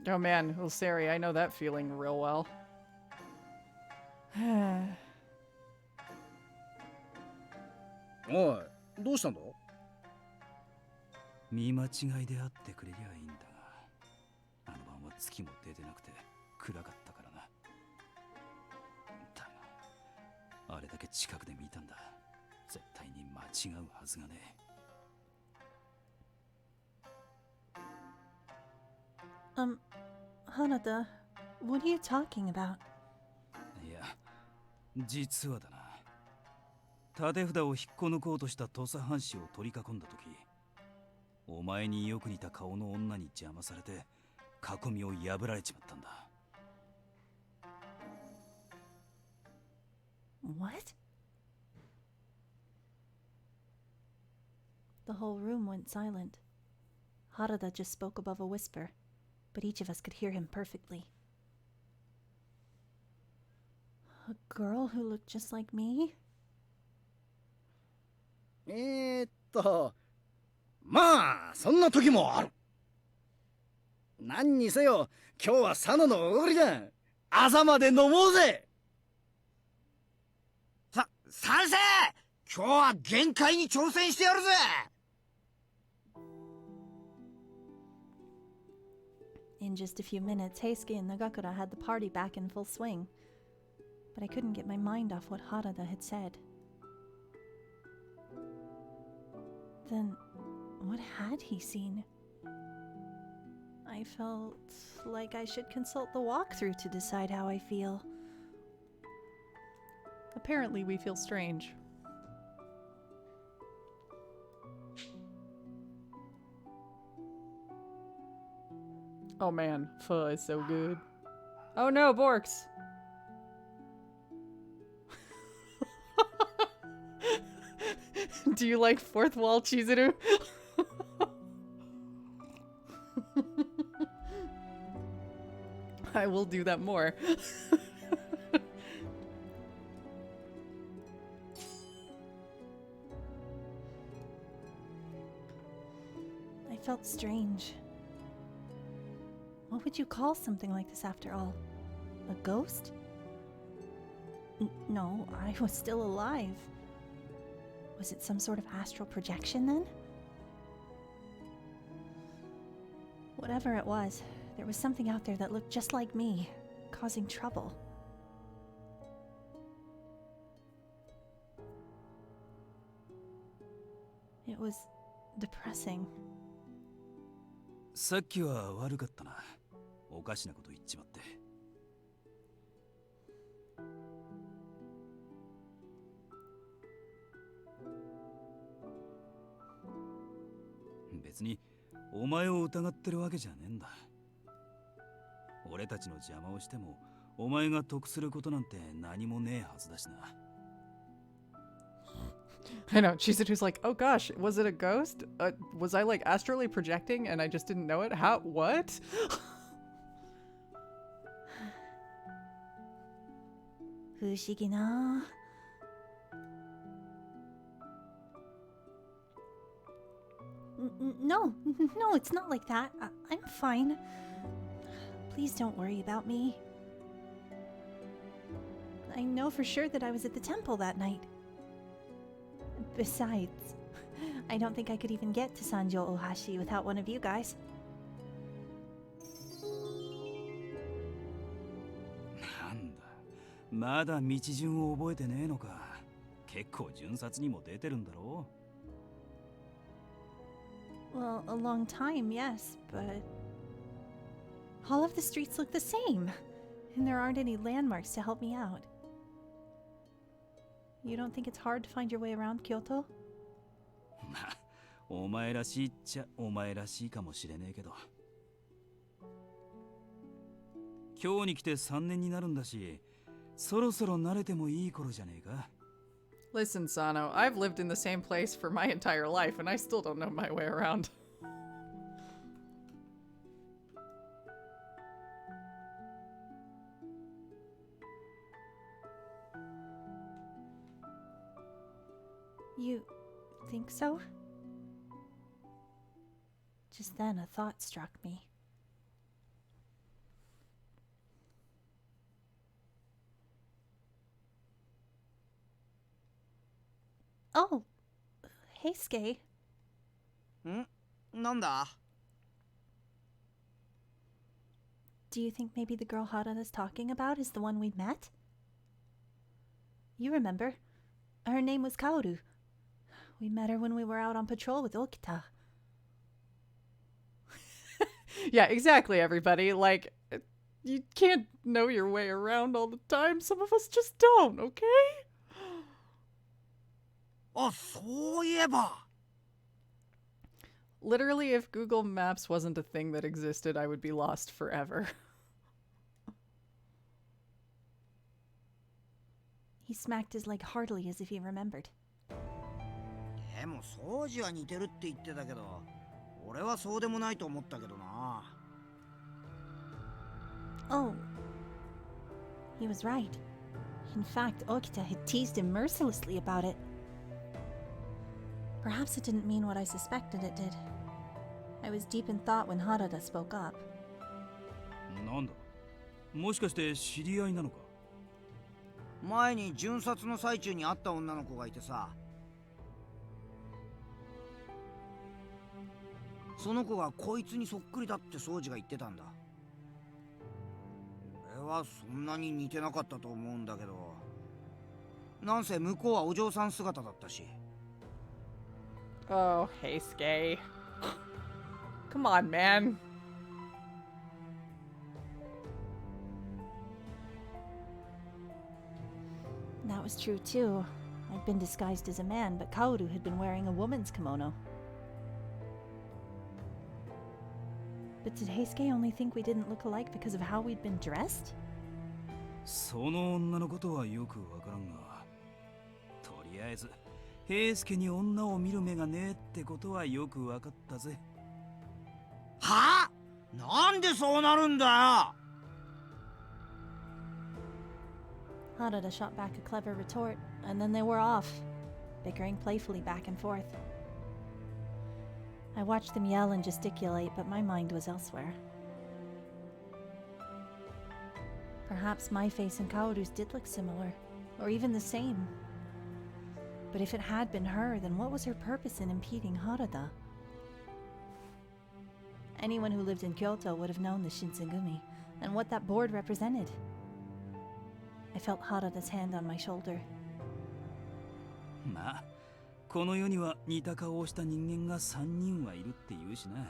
Oh man, Ulsari, I know that feeling real well. おい、どうしたんだ？見間違いであってくれりゃいいんだが、あの晩は月も出てなくて暗かったからな。だがあれだけ近くで見たんだ。絶対に間違うはずがねえ。Hanada, what are you talking about? いや、実はだな。立て札を引っこ抜こうとした土佐藩士を取り囲んだ時、お前によく似た顔の女に邪魔されて囲みを破られちまったんだ。 What? The whole room went silent. Harada just spoke above a whisper, but each of us could hear him perfectly. A girl who looked just like me? まあそんな時もある。何にせよ今日は佐野のおごりだ。朝まで飲もうぜ。賛成。今日は限界に挑戦してやるぜ。 In just a few minutes, Heisuke and Nagakura had the party back in full swing. But I couldn't get my mind off what Harada had said. Then, what had he seen? I felt like I should consult the walkthrough to decide how I feel. Apparently we feel strange. Oh man, pho is so good. Oh no, Borks! Do you like fourth wall Chizuru? I will do that more. I felt strange. What would you call something like this after all? A ghost? No, I was still alive. Was it some sort of astral projection then? Whatever it was, there was something out there that looked just like me, causing trouble. It was depressing. さっきは悪かったな。おかしなこと言っちまって。別にお前を疑ってるわけじゃねえんだ。俺たちの邪魔をしてもお前が得することなんて何もねえはずだしな。 I know, Chizuru's like, oh gosh, was it a ghost? Was I like astrally projecting and I just didn't know it? How? What? No, it's not like that. I'm fine. Please don't worry about me. I know for sure that I was at the temple that night. Besides, I don't think I could even get to Sanjo Ohashi without one of you guys. なんだ、まだ道順を覚えてねえのか。結構順札にも出てるんだろう。 Well, a long time, yes, but all of the streets look the same, and there aren't any landmarks to help me out. You don't think it's hard to find your way around Kyoto? まあ、お前らしいっちゃお前らしいかもしれねえけど。今日に来て3年になるんだし、そろそろ慣れてもいい頃じゃねえか。 Listen, Sano, I've lived in the same place for my entire life and I still don't know my way around. You think so? Just then, a thought struck me. Oh, Heisuke. なんだ? Do you think maybe the girl Harada's talking about is the one we met? You remember? Her name was Kaoru. We met her when we were out on patrol with Okita. Yeah, exactly, everybody. Like, you can't know your way around all the time. Some of us just don't, okay? あ、そういえば。Literally, if Google Maps wasn't a thing that existed, I would be lost forever. He smacked his leg heartily as if he remembered. でも掃除は似てるって言ってたけど、俺はそうでもないと思ったけどな。Oh. He was right. In fact, Okita had teased him mercilessly about it. Perhaps it didn't mean what I suspected it did. I was deep in thought when Harada spoke up. なんだ、もしかして知り合いなのか。前に巡察の最中に会った女の子がいてさ、その子がこいつにそっくりだって掃除が言ってたんだ。俺はそんなに似てなかったと思うんだけど、なんせ向こうはお嬢さん姿だったし。Oh, Heisuke. Come on, man. That was true too. I'd been disguised as a man, but Kaoru had been wearing a woman's kimono. But did Heisuke only think we didn't look alike because of how we'd been dressed? その女のことはよくわからんが、とりあえず平助に女を見る目がねえってことはよくわかったぜ。はあ？なんでそうなるんだよ。Harada shot back a clever retort, and then they were off, bickering playfully back and forth. I watched them yell and gesticulate, but my mind was elsewhere. Perhaps my face and Kaoru's did look similar, or even the same. But if it had been her, then what was her purpose in impeding Harada? Anyone who lived in Kyoto would have known the Shinsengumi, and what that board represented. I felt Harada's hand on my shoulder. まあ、この世には似た顔をした人間が3人はいるって言うしな。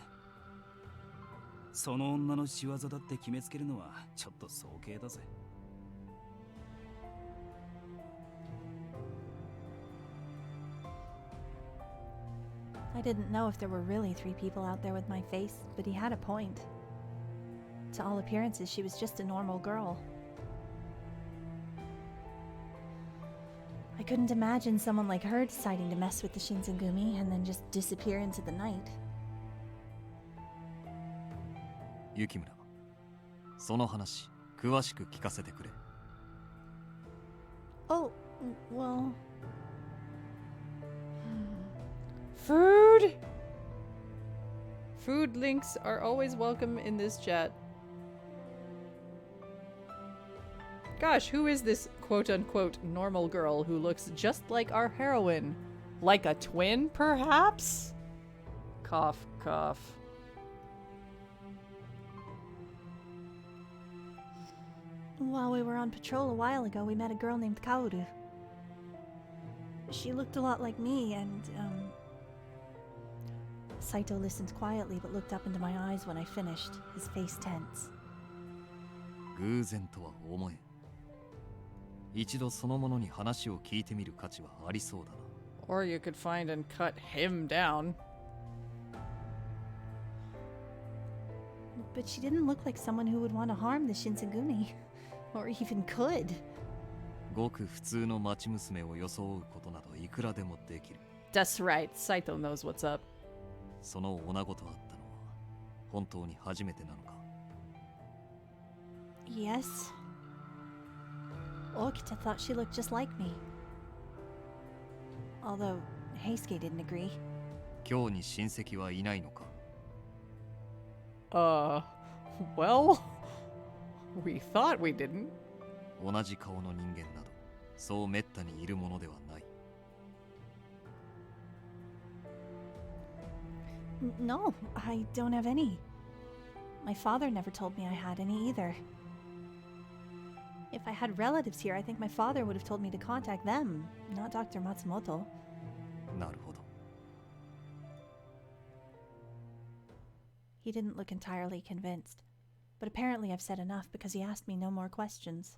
その女の仕業だって決めつけるのはちょっと早計だぜ。I didn't know if there were really 3 people out there with my face, but he had a point. To all appearances, she was just a normal girl. I couldn't imagine someone like her deciding to mess with the Shinsengumi and then just disappear into the night. 雪村、その話詳しく聞かせてくれ。Oh, well... Food! Food links are always welcome in this chat. Gosh, who is this quote-unquote normal girl who looks just like our heroine? Like a twin, perhaps? Cough, cough. While we were on patrol a while ago, we met a girl named Kaoru. She looked a lot like me, and, Saito listened quietly but looked up into my eyes when I finished, his face tense. 偶然とは思えん。一度その者に話を聞いてみる価値はありそうだな。Or you could find and cut him down. But she didn't look like someone who would want to harm the Shinsengumi. Or even could. ごく普通の町娘を装うことなどいくらでもできる。That's right, Saito knows what's up. その女子と会ったのは本当に初めてなのか？ Yes. Okita thought she looked just like me. Although, Heisuke didn't agree. 今日に親戚はいないのか？ Well, we thought we didn't. 同じ顔の人間などそうめったにいるものではない。No, I don't have any. My father never told me I had any either. If I had relatives here, I think my father would have told me to contact them, not Dr. Matsumoto. なるほど。 He didn't look entirely convinced, but apparently I've said enough because he asked me no more questions.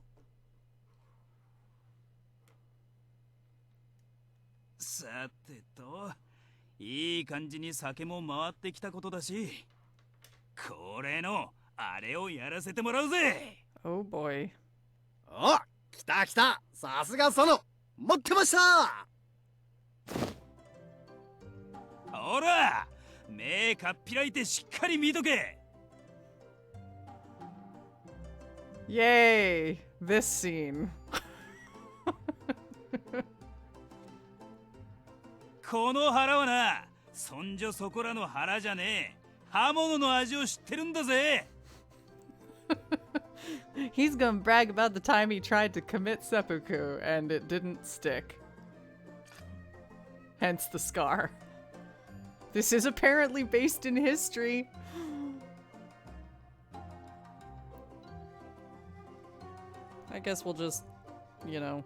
さてと、いい感じに酒も回ってきたことだし、これのあれをやらせてもらうぜ。 Oh boy. お、来た来た、さすがソノ、待ってました。ほら、目かっぴらいてしっかり見とけ。 Yay! This scene. この腹はな、そんじょそこらの腹じゃねえ、刃物の味を知ってるんだぜ。He's gonna brag about the time he tried to commit seppuku and it didn't stick. Hence the scar. This is apparently based in history. I guess we'll just, you know.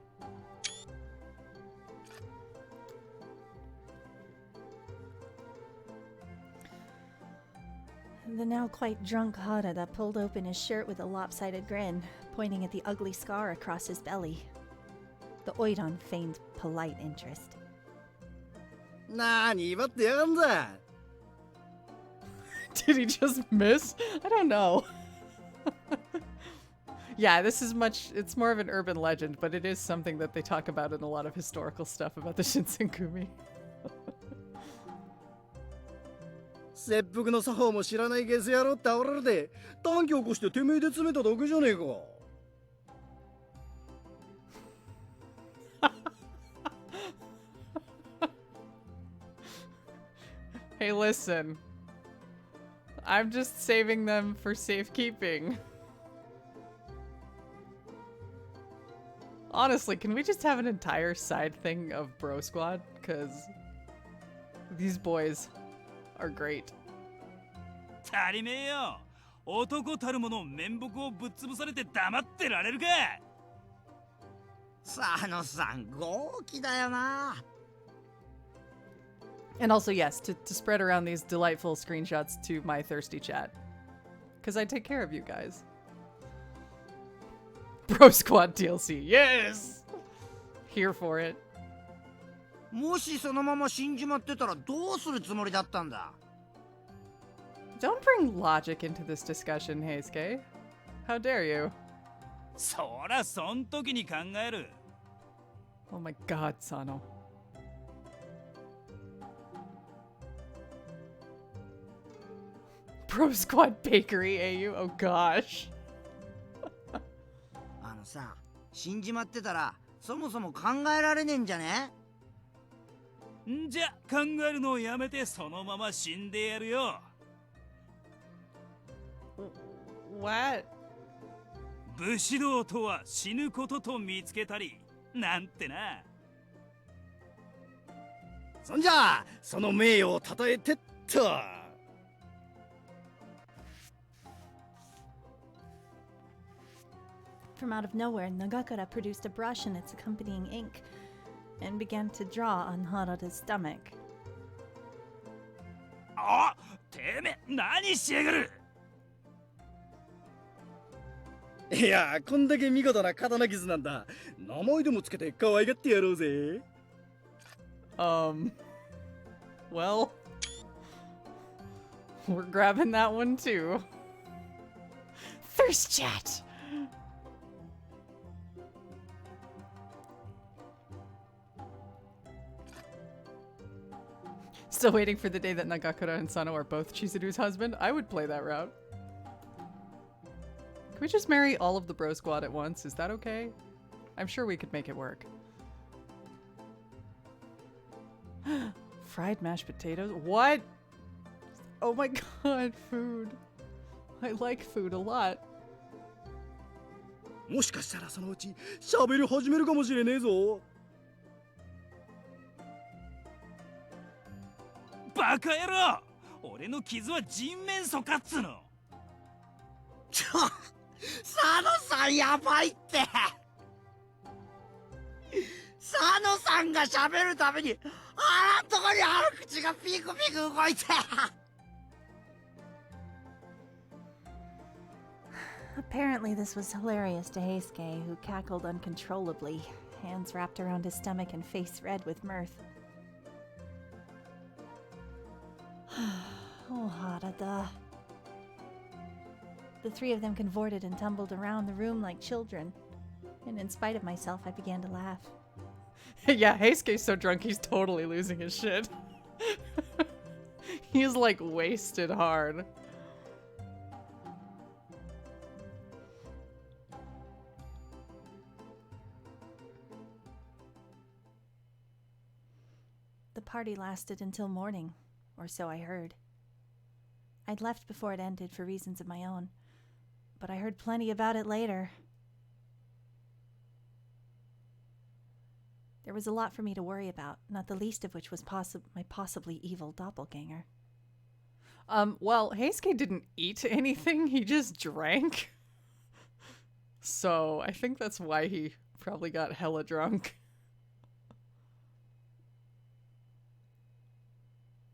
The now quite drunk Harada pulled open his shirt with a lopsided grin, pointing at the ugly scar across his belly. The Oidon feigned polite interest. なに威張ってやがんだ。 Did he just miss? I don't know. Yeah, this is it's more of an urban legend, but it is something that they talk about in a lot of historical stuff about the Shinsenkumi. 切腹の作法も知らないゲス野郎って煽られて短気起こしててめえで詰めただけじゃねえか。Hey, listen. I'm just saving them for safekeeping. Honestly, can we just have an entire side thing of Bro Squad? Because these boys are great. 足りめえよ。男たる者面目をぶっ潰されて黙ってられるか。佐野さん豪気だよな。 And also, yes, to spread around these delightful screenshots to my thirsty chat. Because I take care of you guys. Bro Squad DLC, yes! Here for it. もしそのまま死んじまってたらどうするつもりだったんだ。 Don't bring logic into this discussion, Heisuke. How dare you? そらそん時に考える。 Oh my god, Sano. Bro Squad Bakery, AU? Oh gosh. あのさ、死んじまってたらそもそも考えられねえんじゃね。んじゃ考えるのをやめてそのまま死んでやるよ。 What? 武士道とは死ぬことと見つけたりなんてな。そんじゃその名誉をたたえてっと。 From out of nowhere, Nagakura produced a brush and its accompanying ink, and began to draw on Harada's stomach. あ、てめえ何しやがる。 いや、こんだけ見事な刀傷なんだ。名前でもつけて可愛がってやろうぜ。Well, we're grabbing that one too. Thirst chat! Still waiting for the day that Nagakura and Sano are both Chizuru's husband? I would play that route. Can we just marry all of the Bro Squad at once? Is that okay? I'm sure we could make it work. Fried mashed potatoes? What? Oh my god, food. I like food a lot. もしかしたらそのうち喋り始めるかもしれねえぞ。 バカ野郎、俺の傷は人面鼠かっつの。ちょ、佐野さんやばいって。佐野さんが喋るたびにあらんとこにある口がピクピク動いて。 Apparently this was hilarious to Heisuke, who cackled uncontrollably, hands wrapped around his stomach and face red with mirth. Oh, Harada. The three of them cavorted and tumbled around the room like children, and in spite of myself, I began to laugh. Yeah, Heisuke's so drunk he's totally losing his shit. He's like wasted hard. The party lasted until morning, or so I heard. I'd left before it ended for reasons of my own, but I heard plenty about it later. There was a lot for me to worry about, not the least of which was my possibly evil doppelganger. Well, Heisuke didn't eat anything, he just drank. So I think that's why he probably got hella drunk.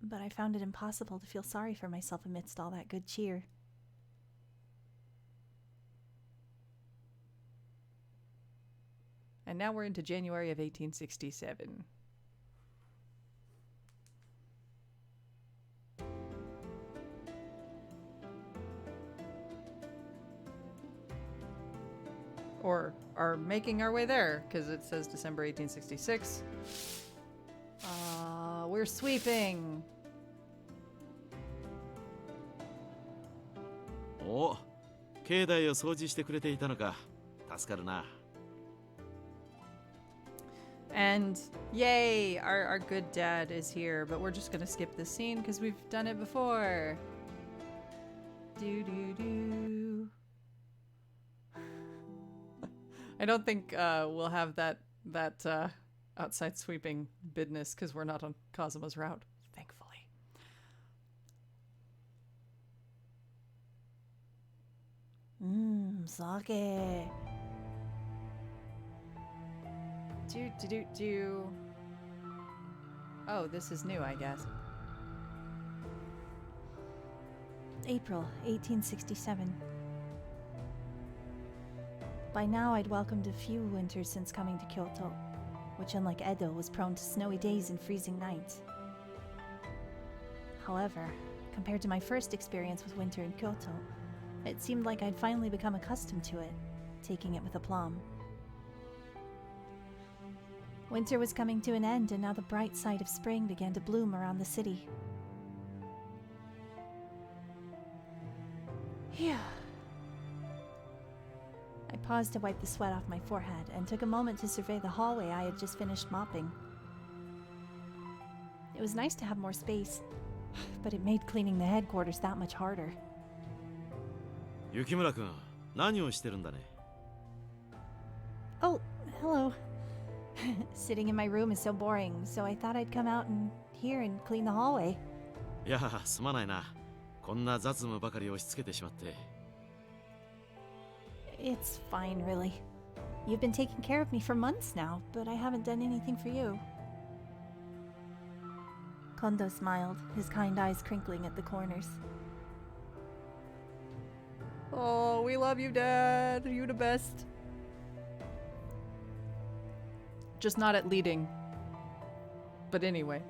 But I found it impossible to feel sorry for myself amidst all that good cheer. And now we're into January of 1867. Or are making our way there, because it says December 1866. We're sweeping. お、境内を掃除してくれていたのか。助かるな。And yay, our good dad is here, but we're just gonna skip this scene because we've done it before. Do do do. I don't think we'll have that outside sweeping business because we're not on Kazuma's route, thankfully. Sake. Do. Oh, this is new, I guess. April 1867. By now, I'd welcomed a few winters since coming to Kyoto, which, unlike Edo, was prone to snowy days and freezing nights. However, compared to my first experience with winter in Kyoto, it seemed like I'd finally become accustomed to it, taking it with aplomb. Winter was coming to an end, and now the bright side of spring began to bloom around the city. Phew. I paused to wipe the sweat off my forehead and took a moment to survey the hallway I had just finished mopping. It was nice to have more space, but it made cleaning the headquarters that much harder. 雪村君、何をしてるんだね。Oh, hello. Sitting in my room is so boring, so I thought I'd come out here and clean the hallway. いや、すまないな。こんな雑務ばかり押し付けてしまって。It's fine, really. You've been taking care of me for months now, but I haven't done anything for you. Kondo smiled, his kind eyes crinkling at the corners. Oh, we love you, Dad. You're the best. Just not at leading. But anyway.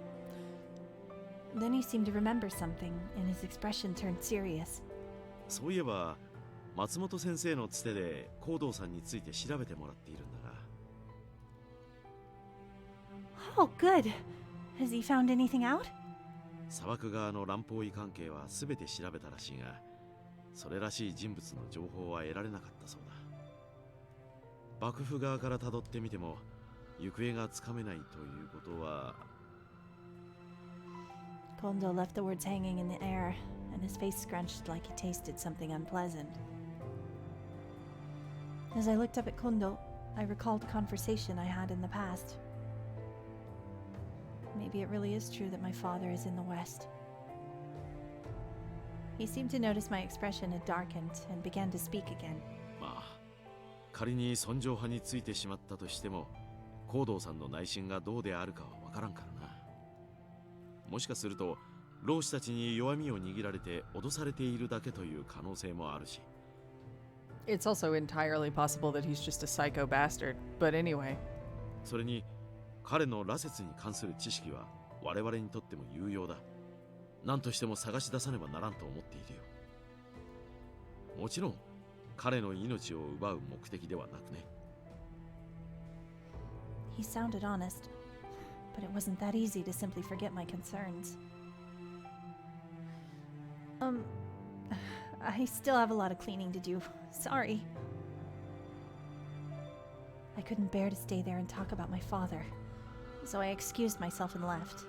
Then he seemed to remember something, and his expression turned serious. そういえば、松本先生のつてで高堂さんについて調べてもらっているんだが。Oh, good. Has he found anything out? 砂漠側の乱暴医関係は全て調べたらしいが、それらしい人物の情報は得られなかったそうだ。幕府側から辿ってみても行方がつかめないということは。Kondo left the words hanging in the air, and his face scrunched like he tasted something unpleasant. As I looked up at Kondo, I recalled a conversation I had in the past. Maybe it really is true that my father is in the West. He seemed to notice my expression had darkened and began to speak again. まあ、仮に尊攘派についてしまったとしても、高堂さんの内心がどうであるかはわからんからな。もしかすると、老子たちに弱みを握られて脅されているだけという可能性もあるし。It's also entirely possible that he's just a psycho bastard, but anyway. それに、彼の羅刹に関する知識は我々にとっても有用だ。何としても探し出さねばならんと思っているよ。もちろん彼の命を奪う目的ではなくね。 He sounded honest, but it wasn't that easy to simply forget my concerns. I still have a lot of cleaning to do. Sorry. I couldn't bear to stay there and talk about my father, so I excused myself and left.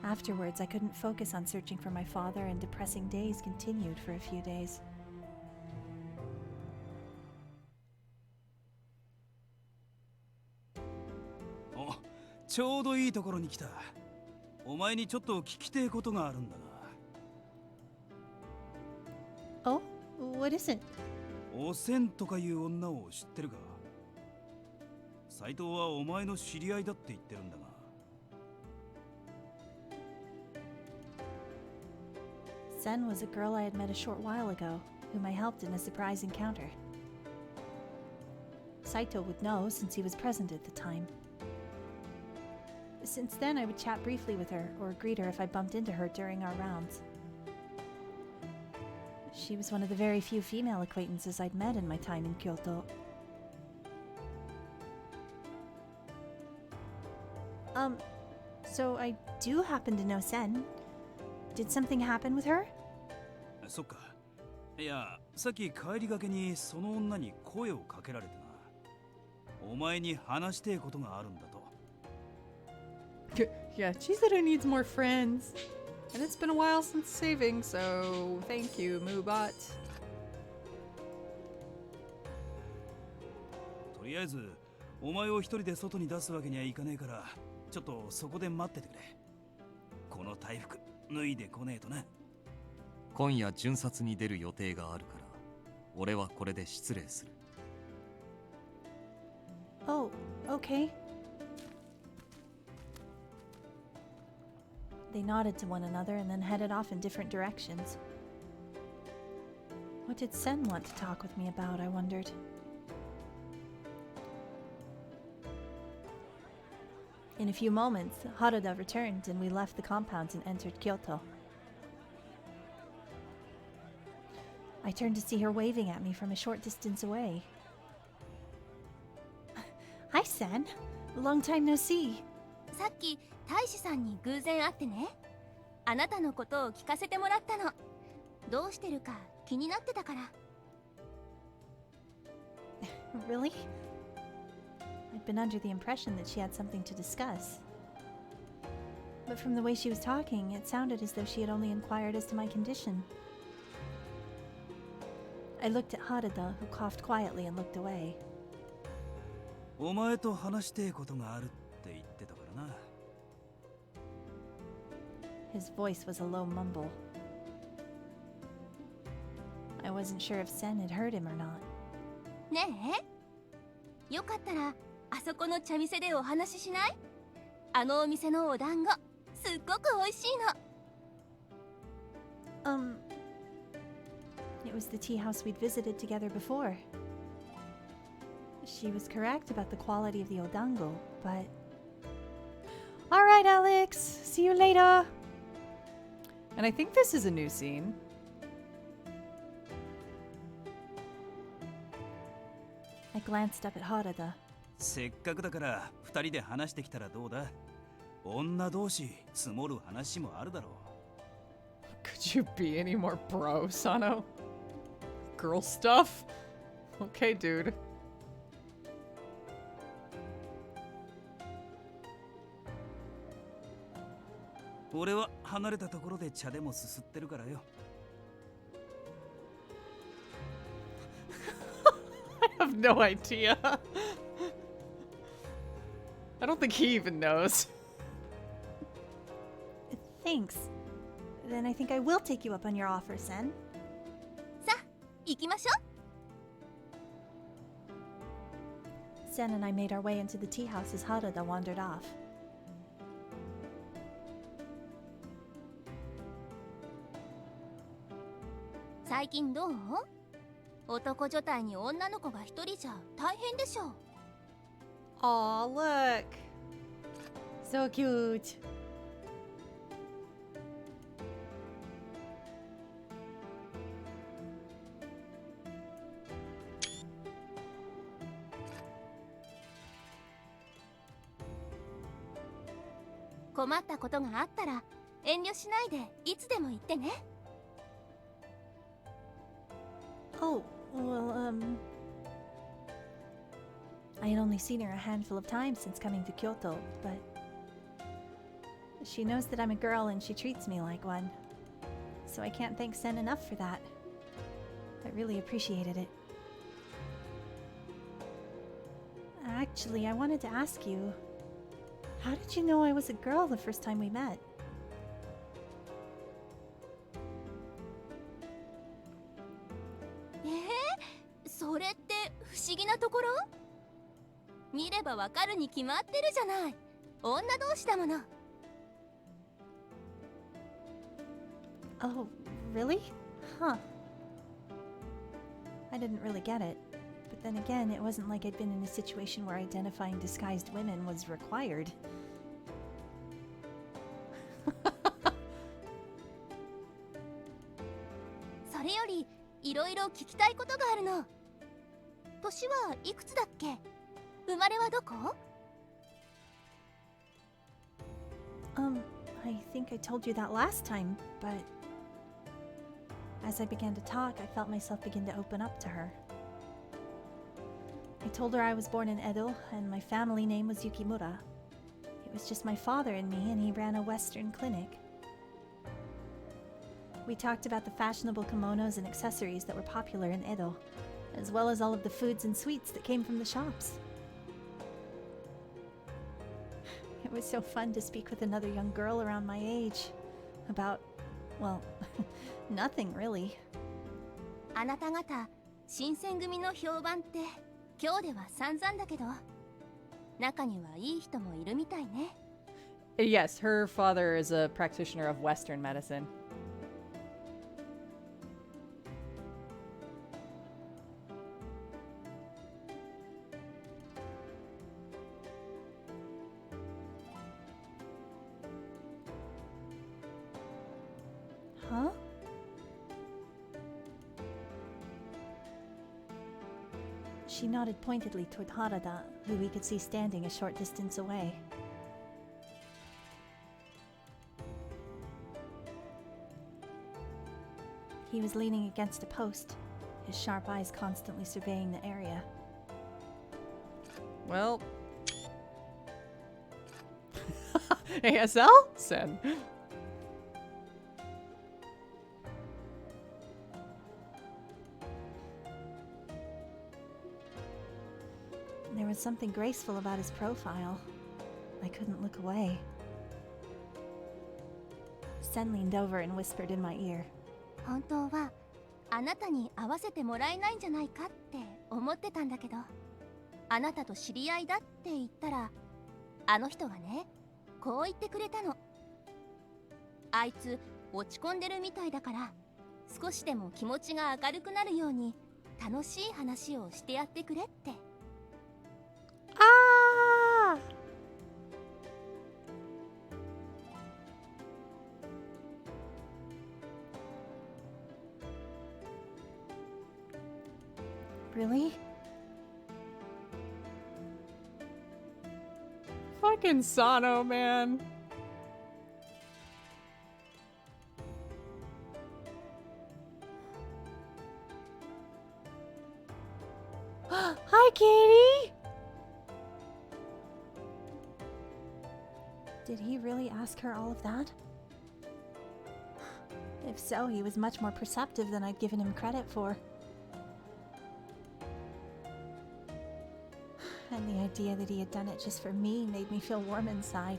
Afterwards, I couldn't focus on searching for my father, and depressing days continued for a few days. ちょうどいいところに来た。お前にちょっと聞きてえことがあるんだが。Oh? What is it? おせんとかいう女を知ってるか？斎藤はお前の知り合いだって言ってるんだが。Sen was a girl I had met a short while ago, whom I helped in a surprise encounter. Saito would know since he was present at the time. Since then, I would chat briefly with her or greet her if I bumped into her during our rounds. She was one of the very few female acquaintances I'd met in my time in Kyoto. So I do happen to know Sen. Did something happen with her? そっか。いや、さっき帰りがけにその女に声をかけられてな。お前に話してえことがあるんだと。Yeah, Chizuru needs more friends. And it's been a while since saving, so thank you, Moobot. とりあえず、お前を一人で外に出すわけにはいかねえから、ちょっとそこで待っててくれ。この大服、脱いでこねえとな。今夜巡察に出る予定があるから、俺はこれで失礼する。Oh, okay. They nodded to one another and then headed off in different directions. What did Sen want to talk with me about, I wondered. In a few moments, Harada returned and we left the compound and entered Kyoto. I turned to see her waving at me from a short distance away. Hi, Sen. Long time no see. さっき大使さんに偶然会ってね。あなたのことを聞かせてもらったの。どうしてるか気になってたから。Really? I'd been under the impression that she had something to discuss. But from the way she was talking, it sounded as though she had only inquired as to my condition. I looked at Harada, who coughed quietly and looked away. お前と話してえことがあるって言ってたからな。His voice was a low mumble. I wasn't sure if Sen had heard him or not. ねえ、よかったらあそこの茶店でお話ししない？あのお店のお団子、すっごく美味しいの。It was the tea house we'd visited together before. She was correct about the quality of the odango, but... Alright, Alex. See you later. And I think this is a new scene. I glanced up at Harada. せっかくだから二人で話してきたらどうだ？女同士積もる話もあるだろう。Could you be any more bro, Sano? Girl stuff? Okay, dude. 俺は離れたところで茶でもすすってるからよ。I have no idea. I don't think he even knows. Thanks. Then I think I will take you up on your offer, Sen. さあ、行きましょう。Sen and I made our way into the tea house as Harada wandered off. 最近どう？男女体に女の子が一人じゃ大変でしょ。Aw, look. So cute. 困ったことがあったら遠慮しないでいつでも言ってね。 Oh, well, I had only seen her a handful of times since coming to Kyoto, but she knows that I'm a girl and she treats me like one. So I can't thank Sen enough for that. I really appreciated it. Actually, I wanted to ask you, how did you know I was a girl the first time we met? Eh? それって不思議なところ？見ればわかるに決まってるじゃない。女同士だもの。 Oh, really? Huh. I didn't really get it. But then again, it wasn't like I'd been in a situation where identifying disguised women was required. それよりいろいろ聞きたいことがあるの。年はいくつだっけ？生まれはどこ？ I think I told you that last time, but as I began to talk, I felt myself begin to open up to her. I told her I was born in Edo and my family name was Yukimura. It was just my father and me, and he ran a Western clinic. We talked about the fashionable kimonos and accessories that were popular in Edo, as well as all of the foods and sweets that came from the shops. It was so fun to speak with another young girl around my age about, well, nothing really. あなた方新選組の評判って今日では散々だけど、中にはいい人もいるみたいね。 Yes, her father is a practitioner of Western medicine. Huh? She nodded pointedly toward Harada, who we could see standing a short distance away. He was leaning against a post, his sharp eyes constantly surveying the area. Well. ASL? Sen. There was something graceful about his profile. I couldn't look away. Sen leaned over and whispered in my ear. 本当はあなたに会わせてもらえないんじゃないかって思ってたんだけど、あなたと知り合いだって言ったら、あの人がね、こう言ってくれたの。あいつ落ち込んでるみたいだから、少しでも気持ちが明るくなるように楽しい話をしてやってくれって。 Ah! Really? Fucking Sano, man. Hi, Katie! Did he really ask her all of that? If so, he was much more perceptive than I'd given him credit for. And the idea that he had done it just for me made me feel warm inside.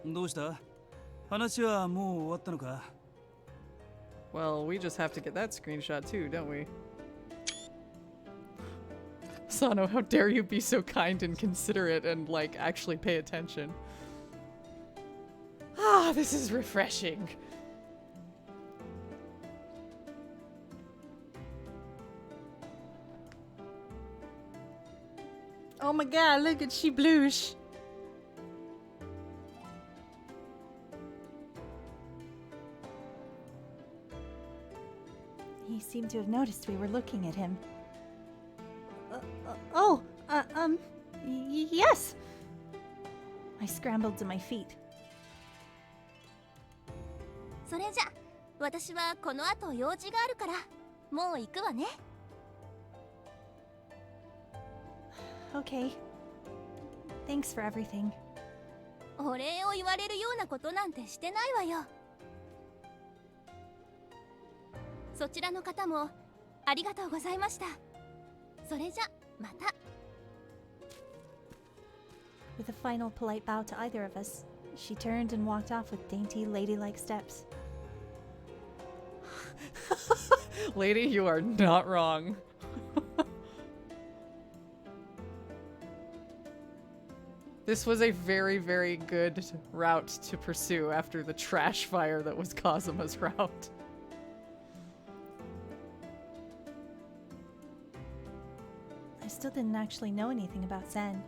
どうした？話はもう終わったのか？ Well, we just have to get that screenshot too, don't we? Sano, how dare you be so kind and considerate and, like, actually pay attention. Ah, this is refreshing. Oh my god, look at she blush. He seemed to have noticed we were looking at him. Yes! I scrambled to my feet. それじゃ私はこの後用事があるからもう行くわね。 Okay. Thanks for everything. お礼を言われるようなことなんてしてないわよ。そちらの方もありがとうございました。それじゃまた。 With a final polite bow to either of us, she turned and walked off with dainty, ladylike steps. Lady, you are not wrong. This was a very, very good route to pursue after the trash fire that was Kazuma's route. I still didn't actually know anything about Zen,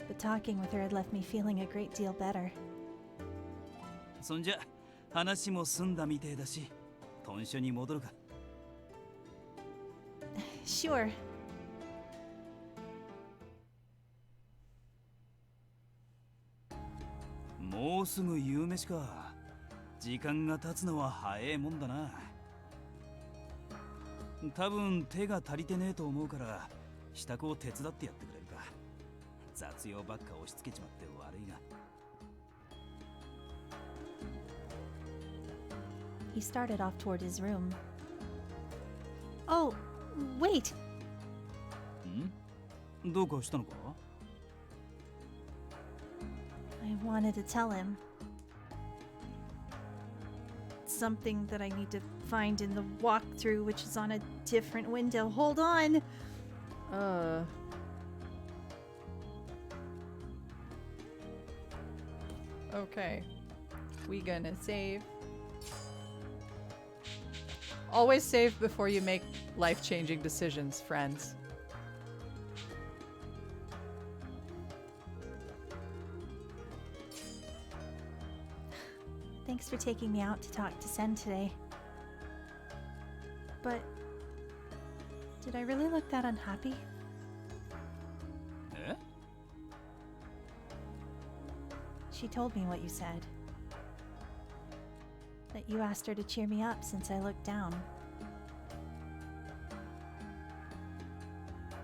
but talking with her had left me feeling a great deal better. そんじゃ話も済んだみてえだし、豚書に戻るか。Sure. もうすぐ夕飯か。時間が経つのは早えもんだな。多分手が足りてねえと思うから支度を手伝ってやってくれるか。雑用ばっか押し付けちまって悪いが。 He started off toward his room. Oh, wait! ん？どうかしたのか？ I wanted to tell him. Something that I need to find in the walkthrough, which is on a different window. Hold on! Okay. We gonna save. Always save before you make life-changing decisions, friends. Thanks for taking me out to talk to Sen today. But did I really look that unhappy? え？ She told me what you said. That you asked her to cheer me up since I looked down.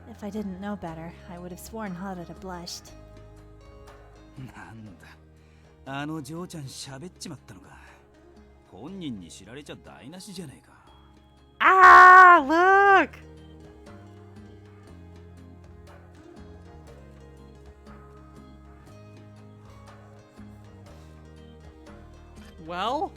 If I didn't know better, I would have sworn Harada blushed. なんだ。あの嬢ちゃん喋っちまったのか。本人に知られちゃ台無しじゃねえか。Ah, look! Well?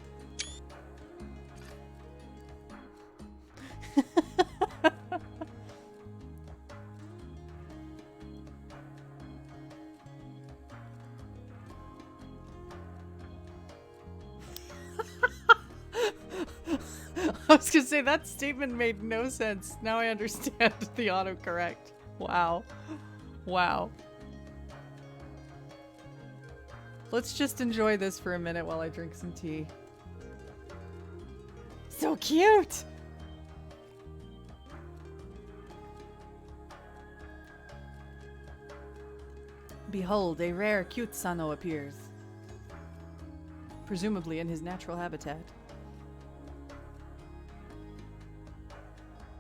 I was gonna say that statement made no sense. Now I understand the autocorrect. Wow. Wow. Let's just enjoy this for a minute while I drink some tea. So cute! Behold, a rare cute Sano appears. Presumably in his natural habitat.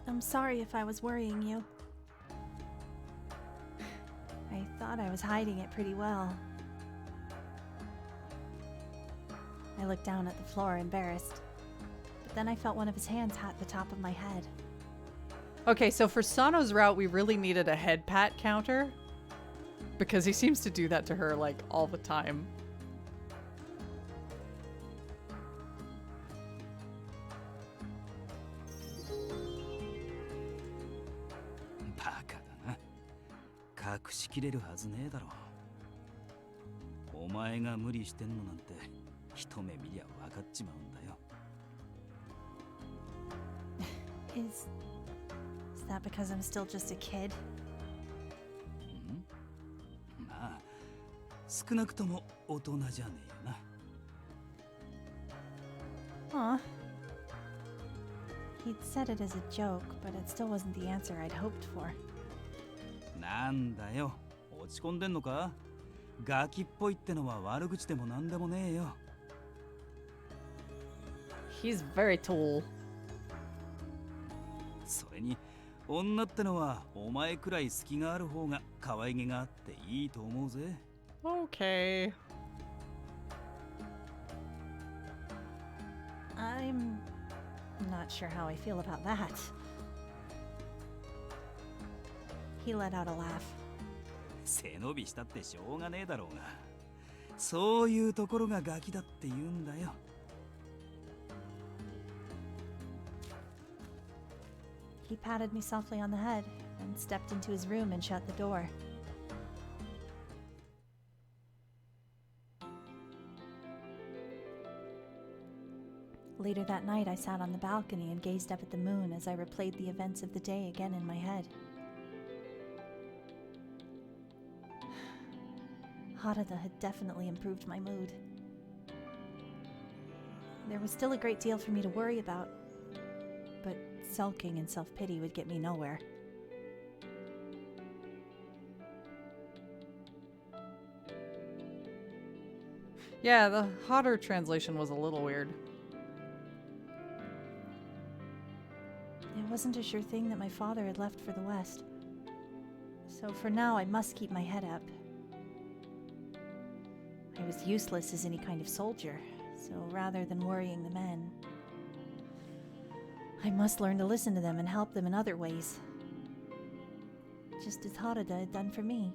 I'm sorry if I was worrying you. I thought I was hiding it pretty well. I looked down at the floor, embarrassed. But then I felt one of his hands at the top of my head. Okay, so for Sano's route, we really needed a head pat counter. Because he seems to do that to her, like, all the time. Bakaだな。隠しきれるはずねえだろ。お前が無理してんのなんて一目見りゃ分かっちまうんだよ。Is that because I'm still just a kid? まあ、少なくとも大人じゃねえよな。Aw. He'd said it as a joke, but it still wasn't the answer I'd hoped for. なんだよ、落ち込んでんのか？ガキっぽいってのは悪口でもなんでもねえよ。 He's very tall. それに女ってのはお前くらい隙がある方が可愛げがあっていいと思うぜ。 Okay. I'm not sure how I feel about that. He let out a laugh. 背伸びしたってしょうがねえだろうが、そういうところがガキだって言うんだよ。 He patted me softly on the head and stepped into his room and shut the door. Later that night, I sat on the balcony and gazed up at the moon as I replayed the events of the day again in my head. Harada had definitely improved my mood. There was still a great deal for me to worry about, but sulking and self-pity would get me nowhere. Yeah, the hotter translation was a little weird. It wasn't a sure thing that my father had left for the West. So for now, I must keep my head up. I was useless as any kind of soldier, so rather than worrying the men, I must learn to listen to them and help them in other ways. Just as Harada had done for me.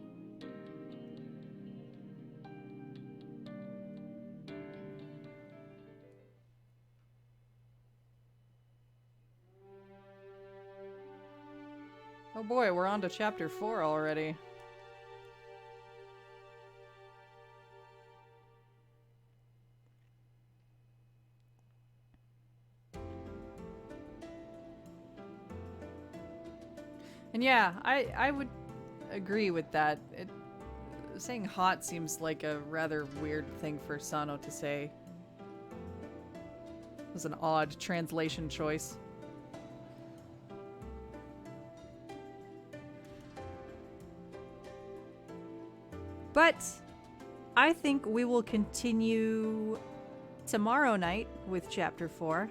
Oh boy, we're on to chapter 4 already. And yeah, I would agree with that. Saying hot seems like a rather weird thing for Sano to say. It was an odd translation choice. But I think we will continue tomorrow night with chapter 4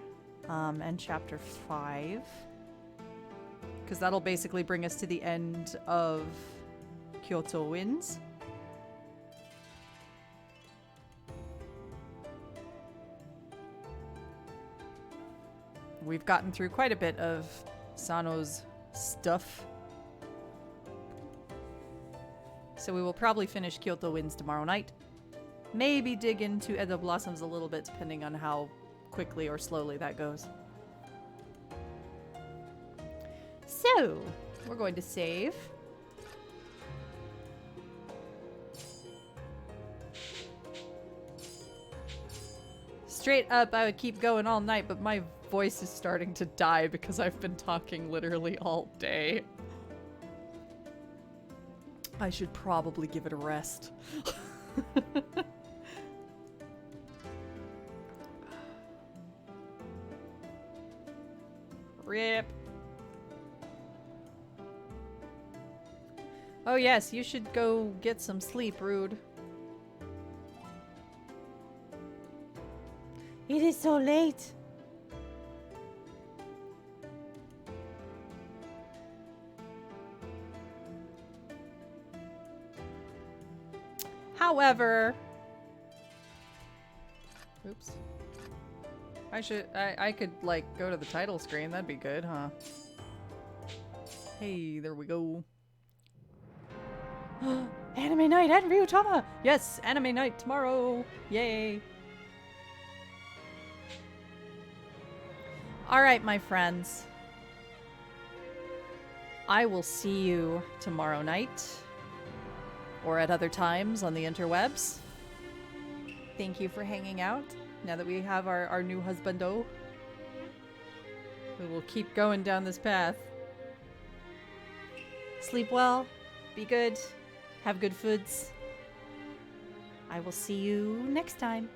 and chapter 5. Because that'll basically bring us to the end of Kyoto Winds. We've gotten through quite a bit of Sano's stuff. So we will probably finish Kyoto Winds tomorrow night. Maybe dig into Edo Blossoms a little bit, depending on how quickly or slowly that goes. So, we're going to save. Straight up, I would keep going all night, but my voice is starting to die because I've been talking literally all day. I should probably give it a rest. Rip. Oh yes, you should go get some sleep, Rude. It is so late. However, oops. I could like go to the title screen. That'd be good, huh? Hey, there we go. Anime night at Ryutama! Yes, anime night tomorrow! Yay! Alright, my friends. I will see you tomorrow night. Or at other times on the interwebs. Thank you for hanging out. Now that we have our new husbando. We will keep going down this path. Sleep well. Be good. Have good foods. I will see you next time.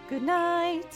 Good night.